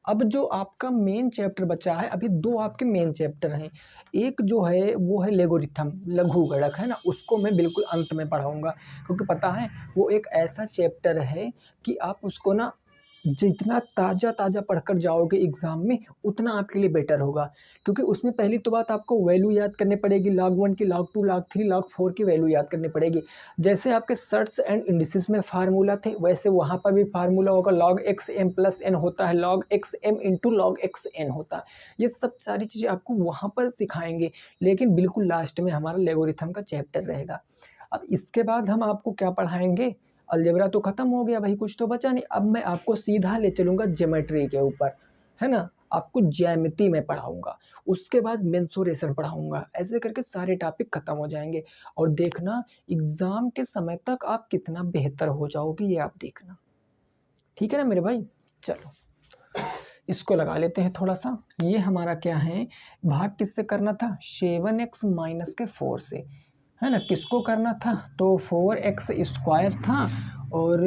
अब जो आपका मेन चैप्टर बचा है, अभी 2 आपके मेन चैप्टर हैं। एक जो है वो है लेगोरिथम, लघु गणक, है ना? उसको मैं बिल्कुल अंत में पढ़ाऊंगा, क्योंकि पता है वो एक ऐसा चैप्टर है कि आप उसको ना जितना ताज़ा पढ़कर जाओगे एग्ज़ाम में उतना आपके लिए बेटर होगा, क्योंकि उसमें पहली तो बात आपको वैल्यू याद करनी पड़ेगी, log 1 की, log 2, log 3, log 4 की वैल्यू याद करनी पड़ेगी। जैसे आपके सर्ट्स एंड इंडिसेस में फार्मूला थे, वैसे वहाँ पर भी फार्मूला होगा, log xm प्लस n होता है, log xm into log xn होता है। ये सब सारी चीज़ें आपको वहाँ पर सिखाएंगे, लेकिन बिल्कुल लास्ट में हमारा लेगोरिथम का चैप्टर रहेगा। अब इसके बाद हम आपको क्या पढ़ाएंगे? अलजेब्रा तो खत्म हो गया भाई, कुछ तो बचा नहीं। अब मैं आपको सीधा ले चलूँगा ज्योमेट्री के ऊपर, है ना? आपको ज्यामिति में पढ़ाऊँगा, उसके बाद मेंसुरेशन पढ़ाऊँगा, ऐसे करके सारे टॉपिक खत्म हो जाएंगे। और देखना एग्ज़ाम के समय तक आप कितना बेहतर हो जाओगे, ये आप देखना, ठीक है ना मेरे भाई? चलो इसको लगा लेते हैं थोड़ा सा। ये हमारा क्या है? भाग किससे करना था? 7x माइनस के 4 से, है ना? किसको करना था? तो 4x स्क्वायर था, और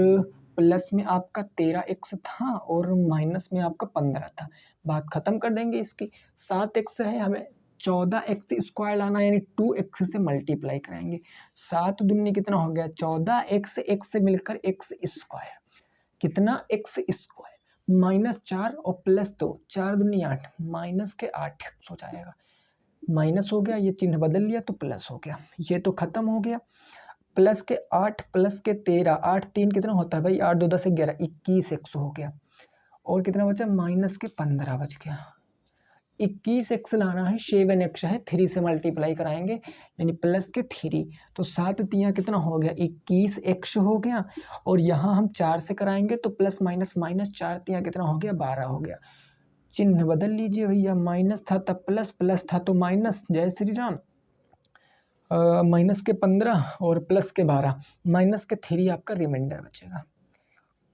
प्लस में आपका 13x था, और माइनस में आपका 15 था। बात ख़त्म कर देंगे इसकी। 7x है, हमें 14x² लाना है, यानी 2x से मल्टीप्लाई कराएंगे। 7 दूनी कितना हो गया 14x, x से मिलकर x², कितना x², -4 और +2, 4 दूनी 8, -8x हो जाएगा। माइनस हो गया, ये चिन्ह बदल लिया तो प्लस हो गया, ये तो खत्म हो गया। +8 +13, 8 3 कितना होता है भाई, 8 2 10 11, 21x हो गया। और कितना बचा, -15 बच गया। 21x लाना है, 7x है, 3 से मल्टीप्लाई कराएंगे यानी +3, तो 7 तियाँ कितना हो गया 21x हो गया। और यहाँ हम 4 से कराएंगे तो प्लस माइनस माइनस, 4 तियाँ कितना हो गया 12 हो गया। चिन्ह बदल लीजिए भैया, माइनस था तब प्लस, प्लस था तो माइनस, जय श्री राम। -15 और +12, -3 आपका रिमाइंडर बचेगा,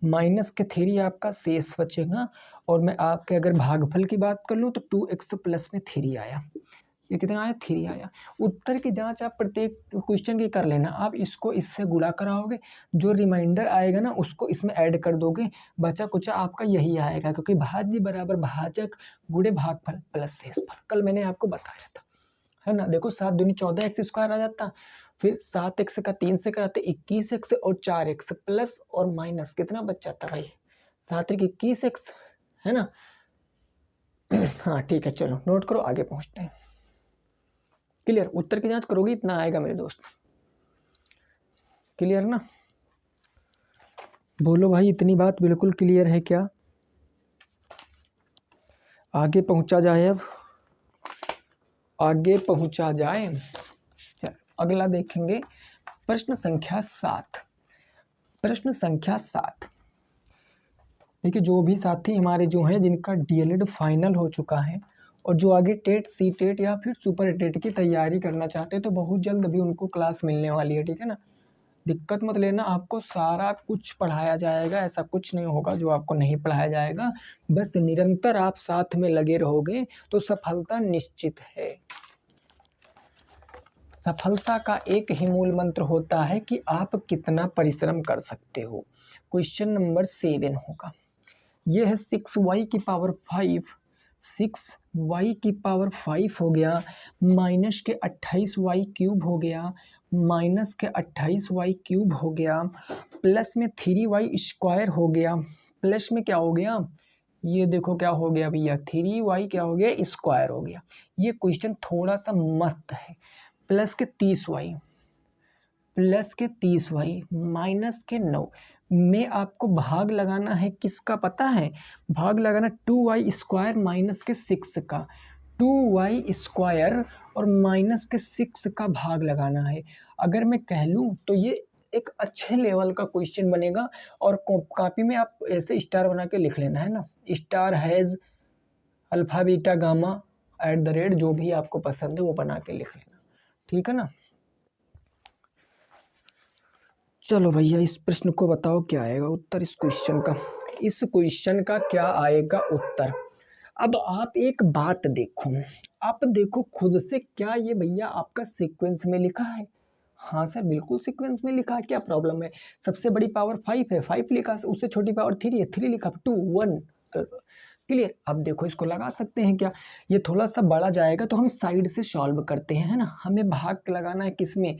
-3 आपका शेष बचेगा। और मैं आपके अगर भागफल की बात कर लूँ तो 2x + 3 आया, ये कितना आया 3 आया। उत्तर की जांच आप प्रत्येक क्वेश्चन की कर लेना, आप इसको इससे गुणा कराओगे, जो रिमाइंडर आएगा ना उसको इसमें ऐड कर दोगे, बचा कुचा आपका यही आएगा, क्योंकि भाज्य बराबर भाजक गुणे भागफल प्लस शेषफल, कल मैंने आपको बताया था, है ना। देखो 7 दूनी 14x² आ जाता, फिर 7x का 3 से कराते 21x, और 4x प्लस और माइनस कितना बच जाता भाई 7 21x, है ना। हाँ ठीक है, चलो नोट करो, आगे पहुंचते हैं। क्लियर, उत्तर की जांच करोगे इतना आएगा मेरे दोस्त, क्लियर ना। बोलो भाई, इतनी बात बिल्कुल क्लियर है क्या, आगे पहुंचा जाए, अब आगे पहुंचा जाए। चल अगला देखेंगे, प्रश्न संख्या 7। प्रश्न संख्या 7, देखिए जो भी साथी हमारे जो हैं जिनका डीएलएड फाइनल हो चुका है और जो आगे टेट, सी टेट या फिर सुपर टेट की तैयारी करना चाहते हैं, तो बहुत जल्द अभी उनको क्लास मिलने वाली है, ठीक है ना। दिक्कत मत लेना, आपको सारा कुछ पढ़ाया जाएगा, ऐसा कुछ नहीं होगा जो आपको नहीं पढ़ाया जाएगा। बस निरंतर आप साथ में लगे रहोगे तो सफलता निश्चित है। सफलता का एक ही मूल मंत्र होता है कि आप कितना परिश्रम कर सकते हो। क्वेश्चन नंबर 7 होगा, ये है 6y की पावर 5, 6y की पावर 5 हो गया, माइनस के 28y क्यूब हो गया, माइनस के 28y क्यूब हो गया, प्लस में 3y² हो गया, प्लस में क्या हो गया, ये देखो क्या हो गया भैया 3y क्या हो गया स्क्वायर हो गया। ये क्वेश्चन थोड़ा सा मस्त है। प्लस के 30y, प्लस के 30y, माइनस के 9 में आपको भाग लगाना है, किसका पता है, भाग लगाना 2y² माइनस के 6 का, 2y² और माइनस के 6 का भाग लगाना है। अगर मैं कह लूँ तो ये एक अच्छे लेवल का क्वेश्चन बनेगा, और कॉपी में आप ऐसे स्टार बना के लिख लेना, है ना, star has alpha beta gamma @ जो भी आपको पसंद है वो बना के लिख लेना, ठीक है ना। चलो भैया, इस प्रश्न को बताओ क्या आएगा उत्तर इस क्वेश्चन का, इस क्वेश्चन का क्या आएगा उत्तर। अब आप एक बात देखो, आप देखो खुद से, क्या ये भैया आपका सीक्वेंस में लिखा है। हाँ सर बिल्कुल सीक्वेंस में लिखा है, क्या प्रॉब्लम है। सबसे बड़ी पावर 5 है, 5 लिखा, उससे छोटी पावर 3 है, 3 लिखा, 2 1 क्लियर। अब देखो इसको लगा सकते हैं क्या, ये थोड़ा सा बड़ा जाएगा तो हम साइड से सॉल्व करते हैं, है ना। हमें भाग लगाना है किसमें,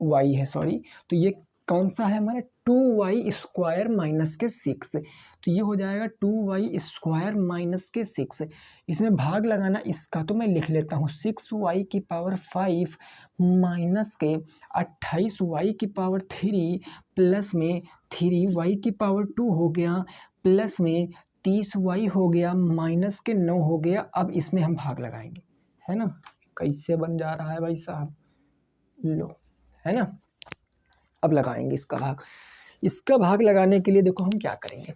y है सॉरी, तो ये कौन सा है हमारे 2y² माइनस के 6, तो ये हो जाएगा 2y² माइनस के 6। इसमें भाग लगाना इसका, तो मैं लिख लेता हूँ 6y की पावर 5 माइनस के 28y की पावर 3 प्लस में 3y की पावर 2 हो गया, प्लस में 30y हो गया, माइनस के 9 हो गया। अब इसमें हम भाग लगाएंगे, है ना। कैसे बन जा रहा है भाई साहब, लो, है ना। अब लगाएंगे इसका भाग। इसका भाग लगाने के लिए देखो हम क्या करेंगे,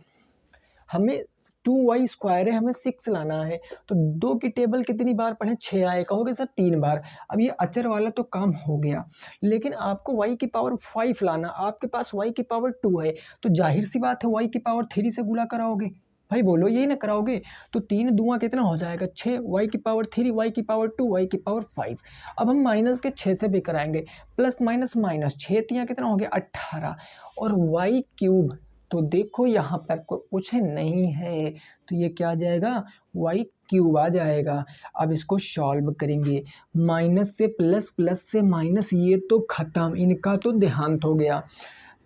हमें 2y² है, हमें 6 लाना है, तो 2 की टेबल कितनी बार पढ़े, 6 आए, कहोगे सर 3 बार। अब ये अचर वाला तो काम हो गया, लेकिन आपको y की पावर 5 लाना, आपके पास y की पावर 2 है, तो जाहिर सी बात है y की पावर 3 से गुणा कराओगे भाई, बोलो यही ना कराओगे। तो 3 दूना कितना हो जाएगा 6, y की पावर 3, y की पावर 2, y की पावर 5। अब हम माइनस के 6 से भी कराएंगे, प्लस माइनस माइनस, 6 तियाँ कितना हो गया 18, और y क्यूब, तो देखो यहाँ पर कुछ नहीं है, तो ये क्या आ जाएगा, वाई क्यूब आ जाएगा। अब इसको सॉल्व करेंगे, माइनस से प्लस, प्लस से माइनस, ये तो खत्म, इनका तो देहांत हो गया।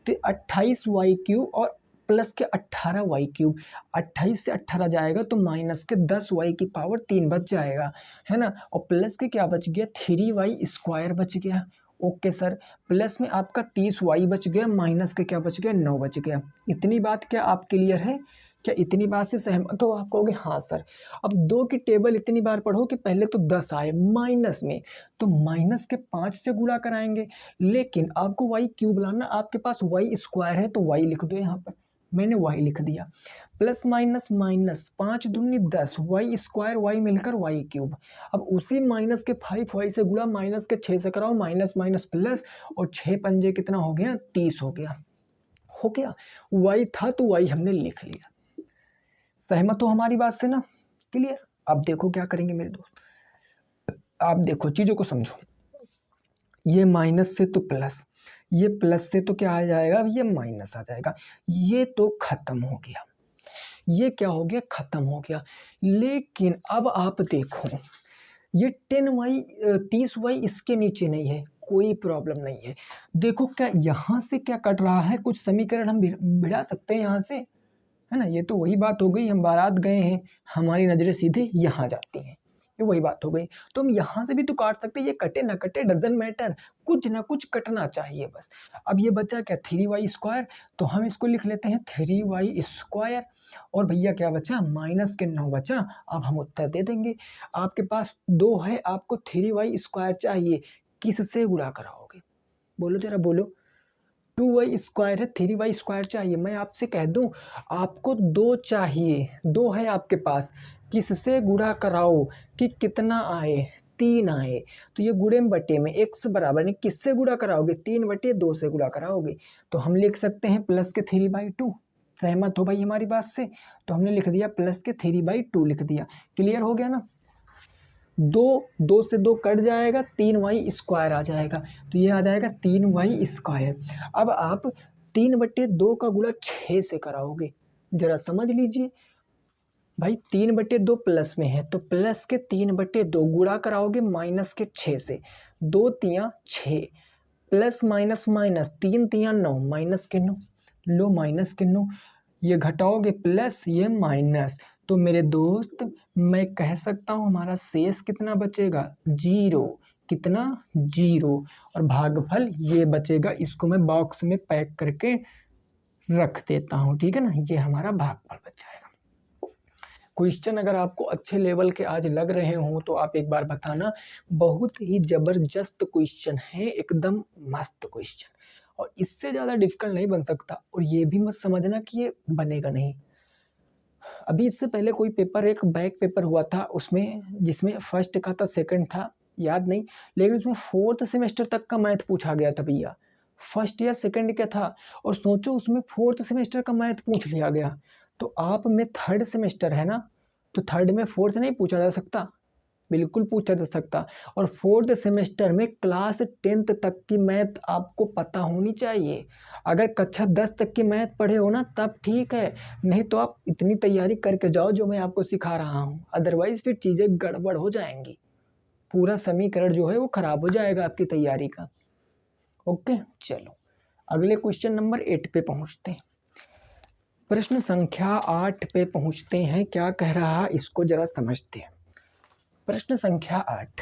तो 28 वाई क्यूब और प्लस के 18 वाई क्यूब, 28 से 18 जाएगा तो माइनस के 10 वाई की पावर 3 बच जाएगा, है ना। और प्लस के क्या बच गया, 3 वाई स्क्वायर बच गया। ओके सर, प्लस में आपका 30 वाई बच गया, माइनस के क्या बच गया, 9 बच गया। इतनी बात क्या आप क्लियर है, क्या इतनी बात से सहमत हो? आप कहोगे हाँ सर। अब 2 की टेबल इतनी बार पढ़ो कि पहले तो 10 आए माइनस में, तो माइनस के 5 से गुणा कराएंगे, लेकिन आपको वाई क्यूब लाना, आपके पास वाई स्क्वायर है तो वाई लिख दो यहाँ पर, मैंने वाई लिख दिया। प्लस माइनस माइनस, 5 दूनी 10, वाई स्क्वायर वाई मिलकर वाई क्यूब। अब उसी माइनस के 5 वाई से गुणा, माइनस के 6 से कराओ, माइनस माइनस प्लस, और 6 पंजे कितना हो गया, 30 हो गया। हो गया, वाई था तो वाई हमने लिख लिया। सहमत हो हमारी बात से ना, क्लियर। अब देखो क्या करेंगे मेरे दोस्त, आप देखो चीजों को समझो। ये माइनस से तो प्लस, ये प्लस से तो क्या आ जाएगा, ये माइनस आ जाएगा, ये तो खत्म हो गया, ये क्या हो गया, खत्म हो गया। लेकिन अब आप देखो, ये 10y 30y इसके नीचे नहीं है, कोई प्रॉब्लम नहीं है। देखो क्या यहाँ से क्या कट रहा है, कुछ समीकरण हम भिड़ा सकते हैं यहाँ से, है ना। ये तो वही बात हो गई, हम बारात गए हैं, हमारी नजरें सीधे यहाँ जाती हैं, ये वही बात हो गई। तो हम यहाँ से भी तो काट सकते हैं, ये कटे ना कटे डजंट मैटर, कुछ ना कुछ कटना चाहिए बस। अब ये बचा क्या, 3y स्क्वायर, तो हम इसको लिख लेते हैं 3y स्क्वायर। और भैया क्या बचा, माइनस के 9 बचा। अब हम उत्तर दे देंगे, आपके पास 2 है, आपको 3y स्क्वायर चाहिए, किससे गुणा कराओगे, बोलो जरा बोलो। 2y स्क्वायर है, 3y स्क्वायर चाहिए, मैं आपसे कह दूं आपको 2 चाहिए, 2 है आपके पास, किससे गुणा कराओ कि कितना आए, 3 आए। तो ये गुणे में बटे में x बराबर नहीं, किससे गुणा कराओगे, 3/2 से गुणा कराओगे। तो हम लिख सकते हैं प्लस के 3/2। सहमत हो भाई हमारी बात से, तो हमने लिख दिया प्लस के 3/2 लिख दिया। क्लियर हो गया ना। 2 से 2 कट जाएगा, 3y स्क्वायर आ जाएगा, तो ये आ जाएगा 3y स्क्वायर। अब आप 3/2 का गुणा 6 से कराओगे, जरा समझ लीजिए भाई, 3/2 प्लस में है तो प्लस के 3/2 गुणा कराओगे माइनस के 6 से, 2 तियाँ 6, प्लस माइनस माइनस, 3 तियाँ 9, माइनस के 9, लो माइनस के 9, ये घटाओगे प्लस, ये माइनस, तो मेरे दोस्त मैं कह सकता हूँ हमारा शेष कितना बचेगा, 0। कितना, 0। और भागफल ये बचेगा, इसको मैं बॉक्स में पैक करके रख देता हूँ, ठीक है ना। ये हमारा भागफल बच जाएगा। क्वेश्चन अगर आपको अच्छे लेवल के आज लग रहे हों तो आप एक बार बताना, बहुत ही जबरदस्त क्वेश्चन है, एकदम मस्त क्वेश्चन, और इससे ज़्यादा डिफिकल्ट नहीं बन सकता। और ये भी मत समझना कि ये बनेगा नहीं। अभी इससे पहले कोई पेपर, एक बैक पेपर हुआ था उसमें, जिसमें फर्स्ट का था, सेकंड था, याद नहीं, लेकिन उसमें 4th सेमेस्टर तक का मैथ पूछा गया था भैया, फर्स्ट या सेकंड का था। और सोचो उसमें 4th सेमेस्टर का मैथ पूछ लिया गया, तो आप में 3rd सेमेस्टर है ना, तो 3rd में 4th नहीं पूछा जा सकता, बिल्कुल पूछा जा सकता। और 4th सेमेस्टर में क्लास 10th तक की मैथ आपको पता होनी चाहिए। अगर कक्षा 10 तक की मैथ पढ़े हो ना तब ठीक है, नहीं तो आप इतनी तैयारी करके जाओ जो मैं आपको सिखा रहा हूँ, अदरवाइज फिर चीज़ें गड़बड़ हो जाएंगी, पूरा समीकरण जो है वो खराब हो जाएगा आपकी तैयारी का। ओके, चलो अगले क्वेश्चन नंबर 8 पे पहुँचते हैं। प्रश्न संख्या 8 पे पहुँचते हैं, क्या कह रहा है इसको जरा समझते हैं। प्रश्न संख्या 8,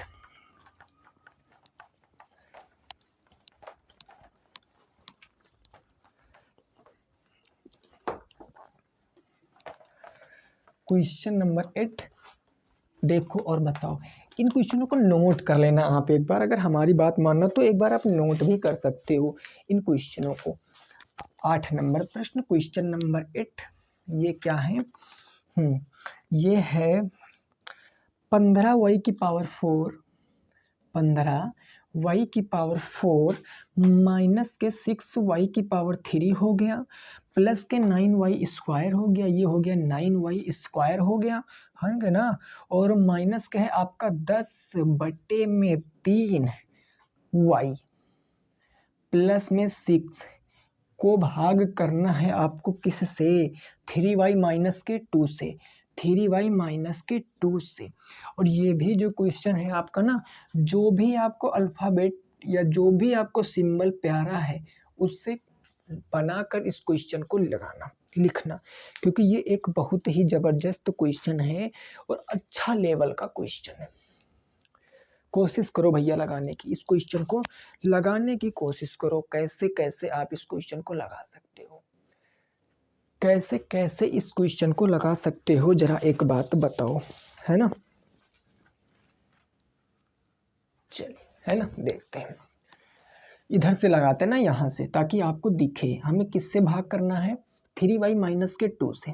क्वेश्चन नंबर 8 देखो और बताओ। इन क्वेश्चनों को नोट कर लेना आप एक बार, अगर हमारी बात मानना तो एक बार आप नोट भी कर सकते हो इन क्वेश्चनों को। 8 नंबर प्रश्न, क्वेश्चन नंबर 8, ये क्या है, ये है 15y की पावर 4, 15y की पावर 4 माइनस के 6y की पावर 3 हो गया, प्लस के 9y स्क्वायर हो गया, ये हो गया 9y स्क्वायर हो गया, है ना। और माइनस का है आपका 10/3 y, प्लस में 6, को भाग करना है आपको किससे, 3y माइनस के 2 से, 3y माइनस के 2 से। और ये भी जो क्वेश्चन है आपका ना, जो भी आपको अल्फ़ाबेट या जो भी आपको सिंबल प्यारा है उससे बनाकर इस क्वेश्चन को लगाना लिखना, क्योंकि ये एक बहुत ही ज़बरदस्त क्वेश्चन है और अच्छा लेवल का क्वेश्चन है। कोशिश करो भैया लगाने की, इस क्वेश्चन को लगाने की कोशिश करो। कैसे कैसे आप इस क्वेश्चन को लगा सकते हो, कैसे कैसे इस क्वेश्चन को लगा सकते हो, जरा एक बात बताओ, है ना। चलिए, है ना, देखते हैं। इधर से लगाते हैं ना, यहाँ से, ताकि आपको दिखे हमें किससे भाग करना है, 3y माइनस के 2 से।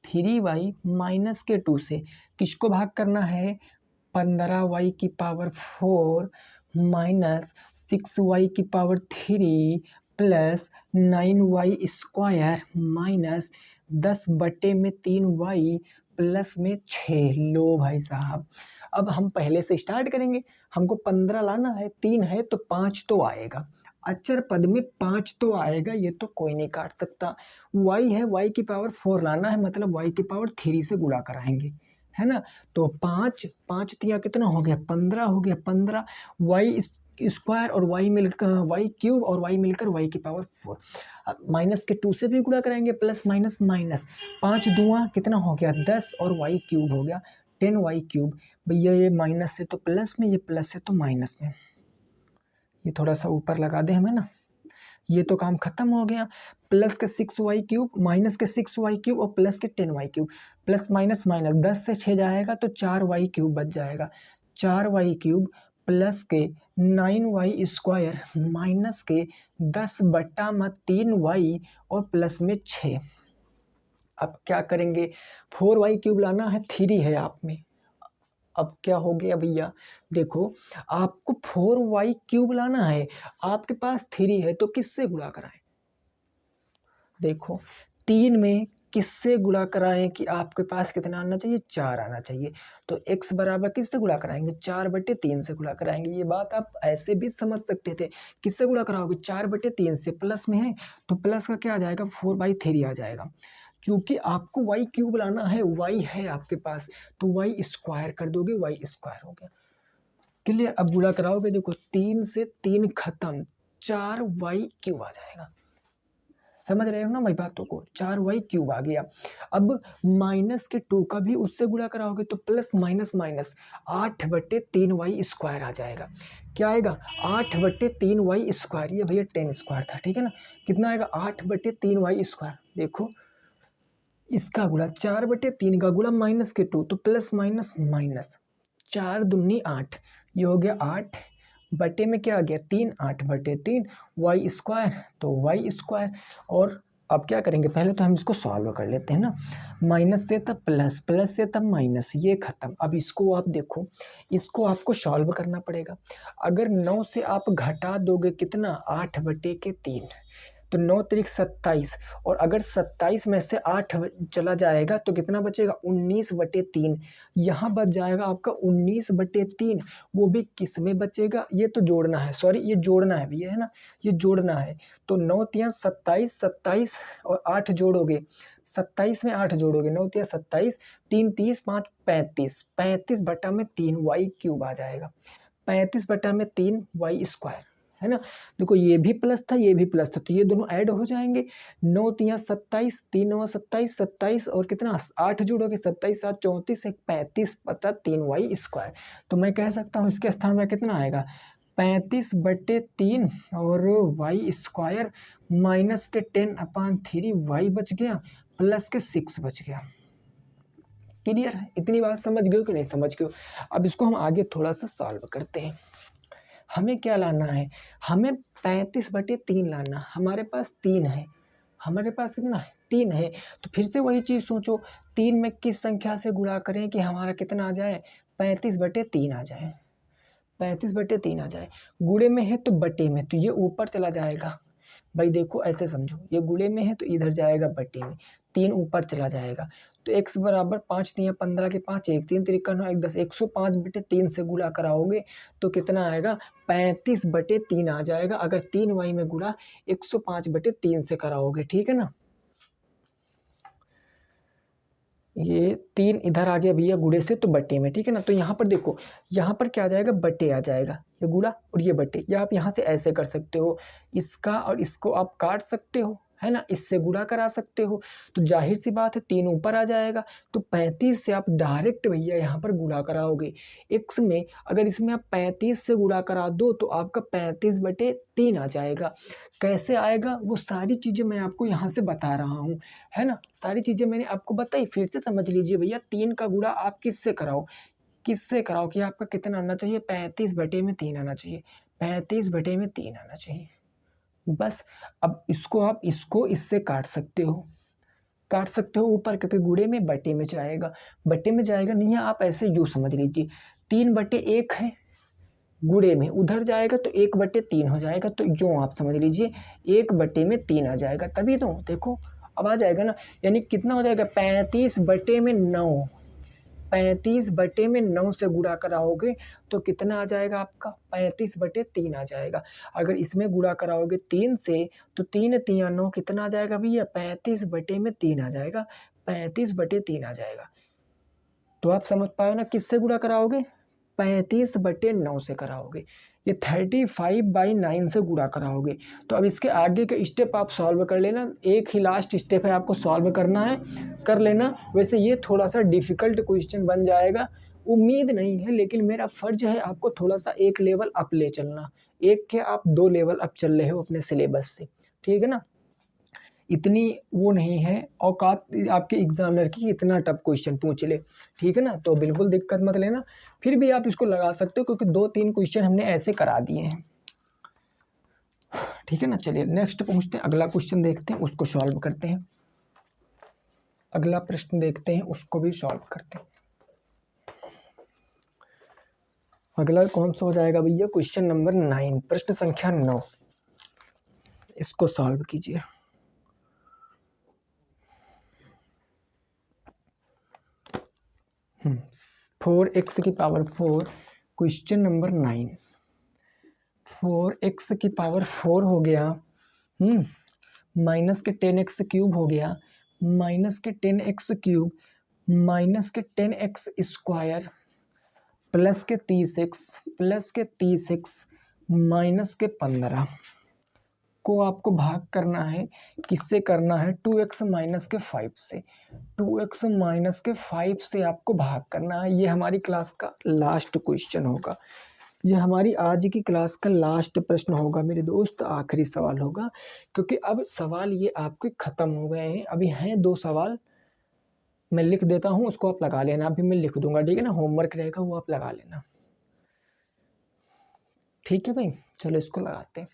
3y माइनस के 2 से किसको भाग करना है, 15y की पावर 4 माइनस 6y की power 3 plus 9y square minus 10/3y plus में 6। लो भाई साहब, अब हम पहले से स्टार्ट करेंगे। हमको 15 लाना है, 3 है तो 5 तो आएगा, अचर पद में 5 तो आएगा, ये तो कोई नहीं काट सकता। y है, y की पावर 4 लाना है, मतलब y की पावर 3 से गुणा कराएंगे, है ना। तो 5 5 तिया कितना हो गया, 15 हो गया। 15 y स्क्वायर और y मिलकर y क्यूब और y मिलकर y की पावर 4। अब माइनस के 2 से भी गुणा कराएंगे, प्लस माइनस माइनस, 5 दुआ कितना हो गया 10 और y क्यूब हो गया 10y क्यूब। भैया ये माइनस से तो प्लस में, ये प्लस से तो माइनस में, ये थोड़ा सा ऊपर लगा दे हमें ना, ये तो काम खत्म हो गया। प्लस के 6y क्यूब माइनस के 6y क्यूब और प्लस के 10y cube, plus minus minus, 10 से 6 जाएगा तो 4y क्यूब बच जाएगा। 4y क्यूब प्लस के 9y स्क्वायर माइनस के 10/3y और प्लस में 6। अब क्या करेंगे, 4y क्यूब लाना है, 3 है आप में। अब क्या हो गया भैया, देखो आपको 4y क्यूब लाना है, आपके पास 3 है तो किससे गुणा कराएं। देखो 3 में किससे गुणा कराएं कि आपके पास कितना आना चाहिए, 4 आना चाहिए। तो x बराबर किससे गुणा कराएंगे, 4/3 से गुणा कराएंगे। ये बात आप ऐसे भी समझ सकते थे, किससे गुणा कराओगे, 4/3 से, प्लस में है तो प्लस का क्या आ जाएगा, 4/3 आ जाएगा। क्योंकि आपको y क्यूब लाना है, y है आपके पास, तो y स्क्वायर कर दोगे, y स्क्वायर हो गया। क्लियर। अब गुणा कराओगे, देखो 3 से 3 खत्म, 4y क्यूब आ जाएगा। समझ रहे हो ना भाई बातों को, 4y क्यूब आ गया। अब माइनस के 2 का भी उससे गुणा कराओगे तो plus minus minus 8/3y square आ जाएगा। क्या आएगा, 8/3y स्क्वायर, ये भैया 10 स्क्वायर था, ठीक है ना। कितना आएगा, 8/3y स्क्वायर। देखो इसका गुणा 4/3 का गुणा माइनस के 2 तो प्लस माइनस माइनस, 4 दूनी 8, ये हो गया 8 बटे में क्या आ गया 3, 8/3 y स्क्वायर, तो y स्क्वायर। और अब क्या करेंगे, पहले तो हम इसको सॉल्व कर लेते हैं ना, माइनस से तब प्लस, प्लस से तब माइनस, ये खत्म। अब इसको आप देखो, इसको आपको सॉल्व करना पड़ेगा। अगर 9 से आप घटा दोगे कितना, 8/3, तो 9 तिरिक 27, और अगर 27 में से 8 चला जाएगा तो कितना बचेगा, 19/3। यहाँ बच जाएगा आपका 19/3, वो भी किस में बचेगा, ये तो जोड़ना है, सॉरी ये जोड़ना है भैया, है ना, ये जोड़ना है। तो 9 तिया 27, 27 और 8 जोड़ोगे, 27 में 8 जोड़ोगे, 9 तिया 27, 3 30 5 35, 35/3 y क्यूब आ जाएगा, 35/3 y स्क्वायर, है ना। देखो ये भी प्लस था, ये भी प्लस था, तो ये दोनों ऐड हो जाएंगे। 9 तिया 27, 3 9 27, 27 और कितना 8 जोड़ोगे, 27 7 34, 35/3 y स्क्वायर। तो मैं कह सकता हूँ इसके स्थान में कितना आएगा, 35/3 और y स्क्वायर माइनस के 10/3 y बच गया, प्लस के 6 बच गया। क्लियर है, इतनी बात समझ गए कि नहीं समझ गए। अब इसको हम आगे थोड़ा सा सॉल्व करते हैं। हमें क्या लाना है, हमें 35/3 लाना, हमारे पास 3 है, हमारे पास कितना है 3 है। तो फिर से वही चीज़ सोचो, 3 में किस संख्या से गुणा करें कि हमारा कितना आ जाए, 35/3 आ जाए, 35/3 आ जाए। गुणे में है तो बटे में, तो ये ऊपर चला जाएगा। भाई देखो ऐसे समझो, ये गुणे में है तो इधर जाएगा बटे में, 3 ऊपर चला जाएगा। तो x बराबर 5 तिया 15 के 5 1 3 तिरिका 9 1 10 105/3 से गुणा कराओगे तो कितना आएगा 35/3 आ जाएगा, अगर 3y में गुणा 105/3 से कराओगे। ठीक है ना, ये 3 इधर आ गया भैया गुणे से तो बटे में। ठीक है ना, तो यहाँ पर देखो, यहाँ पर क्या आ जाएगा बटे आ जाएगा, ये गुणा और ये बटे। या आप यहाँ से ऐसे कर सकते हो, इसका और इसको आप काट सकते हो, है ना, इससे गुणा करा सकते हो। तो जाहिर सी बात है 3 ऊपर आ जाएगा, तो 35 से आप डायरेक्ट भैया यहाँ पर गुणा कराओगे x में। अगर इसमें आप 35 से गुणा करा दो तो आपका 35/3 आ जाएगा। कैसे आएगा वो सारी चीज़ें मैं आपको यहाँ से बता रहा हूँ, है ना, सारी चीज़ें मैंने आपको बताई। फिर से समझ लीजिए भैया, 3 का गुणा आप किससे कराओ, किससे कराओ कि आपका कितना आना चाहिए 35/3 आना चाहिए, 35/3 आना चाहिए बस। अब इसको आप इसको इससे काट सकते हो, काट सकते हो ऊपर, क्योंकि गुणे में बटे में जाएगा, बटे में जाएगा नहीं है। आप ऐसे यूँ समझ लीजिए 3/1 है, गुणे में उधर जाएगा तो 1/3 हो जाएगा। तो यूँ आप समझ लीजिए 1/3 आ जाएगा, तभी तो देखो अब आ जाएगा ना। यानी कितना हो जाएगा 35/9, 35/9 से गुणा कराओगे तो कितना आ जाएगा आपका 35/3 आ जाएगा। अगर इसमें गुणा कराओगे 3 से तो 3 तिया 9 कितना आ जाएगा भैया 35/3 आ जाएगा, 35/3 आ जाएगा। तो आप समझ पाओ ना, किससे गुणा कराओगे 35/9 से कराओगे। ये 35/9 से गुणा कराओगे। तो अब इसके आगे के स्टेप आप सॉल्व कर लेना, एक ही लास्ट स्टेप है आपको सॉल्व करना है, कर लेना। वैसे ये थोड़ा सा डिफ़िकल्ट क्वेश्चन बन जाएगा, उम्मीद नहीं है, लेकिन मेरा फ़र्ज है आपको थोड़ा सा एक लेवल अप ले चलना। एक के आप 2 लेवल अप चल रहे हो अपने सिलेबस से, ठीक है ना। इतनी वो नहीं है औकात आपके एग्जामिनर की इतना टफ क्वेश्चन पूछ ले, ठीक है ना। तो बिल्कुल दिक्कत मत लेना, फिर भी आप इसको लगा सकते हो क्योंकि 2-3 क्वेश्चन हमने ऐसे करा दिए हैं, ठीक है ना। चलिए नेक्स्ट पूछते हैं, अगला क्वेश्चन देखते हैं, उसको सॉल्व करते हैं। अगला प्रश्न देखते हैं, उसको भी सॉल्व करते हैं। अगला कौन सा हो जाएगा भैया, क्वेश्चन नंबर 9, प्रश्न संख्या 9, इसको सॉल्व कीजिए। फोर एक्स की पावर 4, क्वेश्चन नंबर 9। 4x की पावर 4 हो गया, माइनस के 10x क्यूब हो गया, माइनस के 10x क्यूब, माइनस के 10x स्क्वायर, प्लस के 30x, प्लस के 30x, माइनस के 15 को आपको भाग करना है। किससे करना है 2x माइनस के 5 से, 2x माइनस के 5 से आपको भाग करना है। ये हमारी क्लास का लास्ट क्वेश्चन होगा, ये हमारी आज की क्लास का लास्ट प्रश्न होगा मेरे दोस्त, आखिरी सवाल होगा, क्योंकि अब सवाल ये आपके ख़त्म हो गए हैं। अभी हैं 2 सवाल, मैं लिख देता हूँ, उसको आप लगा लेना, अभी मैं लिख दूंगा, ठीक है ना, होमवर्क रहेगा वो आप लगा लेना, ठीक है भाई। चलो इसको लगाते हैं।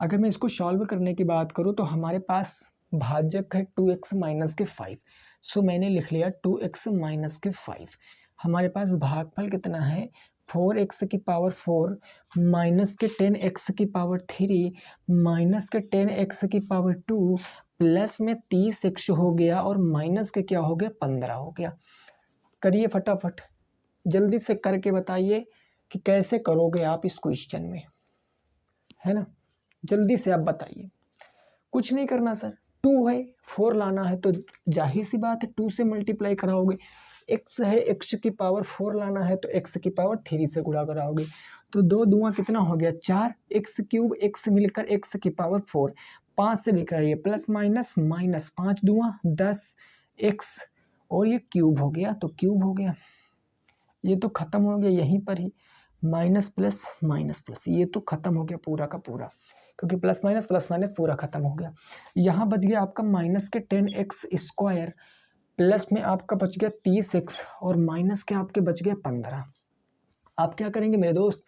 अगर मैं इसको सॉल्व करने की बात करूँ तो हमारे पास भाजक है 2x माइनस के 5, सो मैंने लिख लिया 2x माइनस के 5। हमारे पास भागफल कितना है 4x की पावर 4 माइनस के 10x की पावर 3 माइनस के 10x की पावर 2 प्लस में 30x हो गया और माइनस के क्या हो गया 15 हो गया। करिए फटाफट, जल्दी से करके बताइए कि कैसे करोगे आप इस क्वेश्चन में, है ना, जल्दी से आप बताइए। कुछ नहीं करना सर, 2 है 4 लाना है तो जाहिर सी बात है 2 से मल्टीप्लाई कराओगे। x है x की पावर 4 लाना है तो x की पावर 3 से गुणा कराओगे। तो 2 दूना कितना हो गया 4, x क्यूब x मिलकर x की पावर 4, 5 से भी कराइए प्लस माइनस माइनस, 5 दूना 10 x और ये क्यूब हो गया, तो क्यूब हो गया, ये तो ख़त्म हो गया यहीं पर ही, माइनस प्लस माइनस प्लस, ये तो ख़त्म हो गया पूरा का पूरा, क्योंकि प्लस माइनस पूरा ख़त्म हो गया। यहाँ बच गया आपका माइनस के 10x स्क्वायर, प्लस में आपका बच गया 30x और माइनस के आपके बच गया 15। आप क्या करेंगे मेरे दोस्त,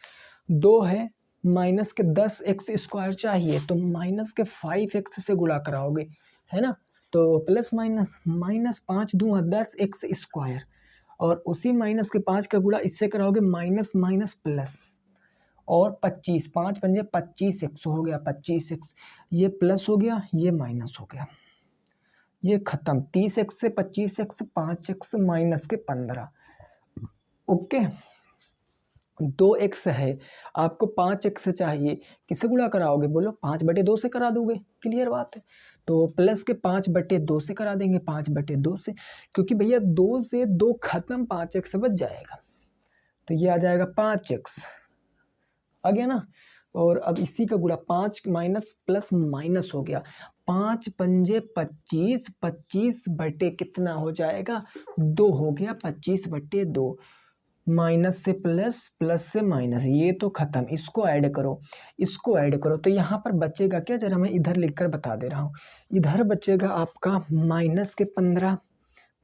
2 है माइनस के 10x स्क्वायर चाहिए तो माइनस के 5x से गुणा कराओगे, है ना। तो प्लस माइनस माइनस 5 दूँ 10x स्क्वायर और उसी माइनस के 5 का गुणा इससे कराओगे माइनस माइनस प्लस और 25, 5 पंजे 25x हो गया, 25x, ये प्लस हो गया ये माइनस हो गया। ये खत्म। 30x से 25x, 5x माइनस के 15। ओके, 2x है, आपको 5x चाहिए, किससे गुणा कराओगे बोलो? 5/2 से करा दोगे, क्लियर बात है। तो प्लस के 5/2 से करा देंगे, 5/2 से, क्योंकि भैया 2 से 2 खत्म, 5x बच जाएगा, तो ये आ जाएगा 5x, आ गया ना। और अब इसी का गुणा 5 माइनस प्लस माइनस हो गया, 5 पंजे 25, 25 बटे कितना हो जाएगा? 2 हो गया, 25/2, माइनस से प्लस, प्लस से माइनस, ये तो खत्म। इसको ऐड करो, इसको ऐड करो, तो यहाँ पर बचेगा क्या? जरा मैं इधर लिखकर बता दे रहा हूँ। इधर बचेगा आपका माइनस के 15,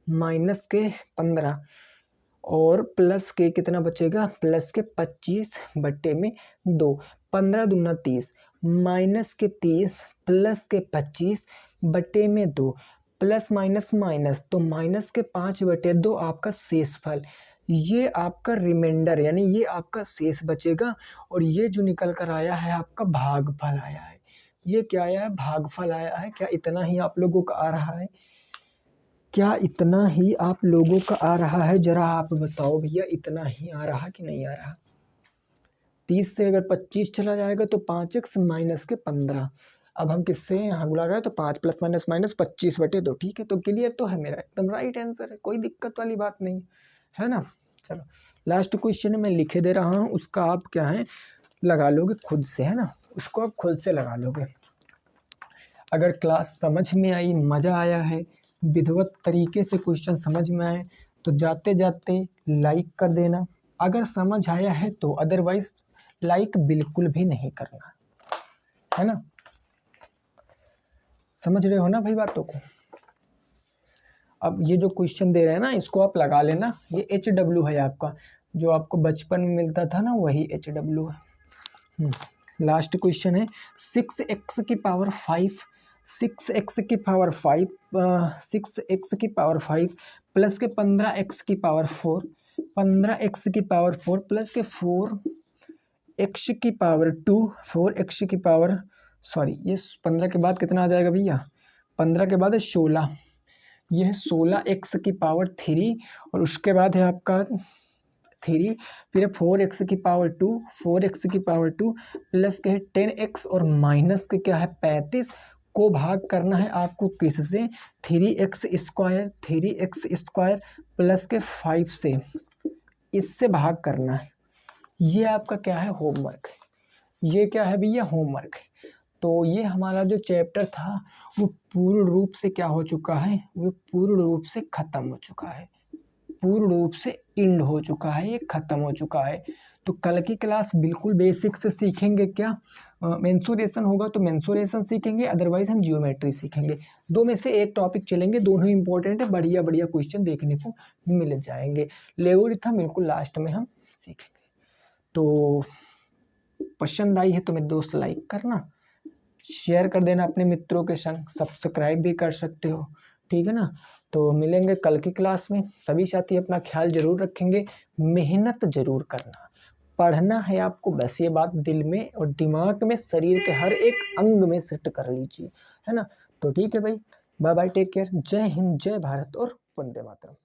माइनस के 15 और प्लस के कितना बचेगा? प्लस के 25/2, 15 दूना 30, माइनस के 30 प्लस के 25/2, प्लस माइनस माइनस, तो माइनस के 5/2 आपका शेष फल, ये आपका रिमाइंडर, यानी ये आपका शेष बचेगा। और ये जो निकल कर आया है आपका भागफल आया है। ये क्या आया है? भागफल आया है। क्या इतना ही आप लोगों का आ रहा है? क्या इतना ही आप लोगों का आ रहा है? जरा आप बताओ भैया, इतना ही आ रहा कि नहीं आ रहा? 30 से अगर 25 चला जाएगा तो 5x माइनस के 15। अब हम किससे यहाँ गुणा करें तो 5 प्लस माइनस माइनस 25/2, ठीक है। तो क्लियर तो है, मेरा एकदम राइट आंसर है, कोई दिक्कत वाली बात नहीं है ना। चलो लास्ट क्वेश्चन मैं लिखे दे रहा हूँ, उसका आप क्या है लगा लोगे खुद से, है ना, उसको आप खुद से लगा लोगे। अगर क्लास समझ में आई, मज़ा आया है, विधिवत तरीके से क्वेश्चन समझ में आए तो जाते जाते लाइक कर देना, अगर समझ आया है तो, अदरवाइज लाइक बिल्कुल भी नहीं करना, है ना। समझ रहे हो ना भाई बातों को? अब ये जो क्वेश्चन दे रहे हैं ना, इसको आप लगा लेना, ये HW है आपका, जो आपको बचपन में मिलता था ना, वही HW है। लास्ट क्वेश्चन है 6x की पावर 5, 6x की पावर 5, 6x की पावर 5 प्लस के 15x की पावर 4, 15x की पावर 4 प्लस के 4x की पावर 2, 4x की पावर, सॉरी ये 15 के बाद कितना आ जाएगा भैया? 15 के बाद है 16, यह है 16x की पावर 3, और उसके बाद है आपका 3, फिर 4x की पावर 2, 4x की पावर 2 प्लस के है 10x और माइनस के क्या है 35 को भाग करना है आपको किससे? 3x² 3x² प्लस के 5 से, इससे भाग करना है। ये आपका क्या है? होमवर्क। ये क्या है भैया? होमवर्क। तो ये हमारा जो चैप्टर था वो पूर्ण रूप से क्या हो चुका है? वो पूर्ण रूप से ख़त्म हो चुका है, पूर्ण रूप से एंड हो चुका है, ये ख़त्म हो चुका है। तो कल की क्लास बिल्कुल बेसिक से सीखेंगे, क्या मेंसुरेशन होगा तो मेंसुरेशन सीखेंगे, अदरवाइज हम जियोमेट्री सीखेंगे। दो में से एक टॉपिक चलेंगे, दोनों इंपॉर्टेंट है, बढ़िया बढ़िया क्वेश्चन देखने को मिल जाएंगे। लोगरिथम बिल्कुल लास्ट में हम सीखेंगे। तो पसंद आई है तो मेरे दोस्त लाइक करना, शेयर कर देना अपने मित्रों के संग, सब्सक्राइब भी कर सकते हो, ठीक है ना। तो मिलेंगे कल की क्लास में। सभी साथी अपना ख्याल जरूर रखेंगे, मेहनत जरूर करना, पढ़ना है आपको, बस ये बात दिल में और दिमाग में, शरीर के हर एक अंग में सेट कर लीजिए, है ना। तो ठीक है भाई, बाय बाय, टेक केयर, जय हिंद, जय भारत और वंदे मातरम।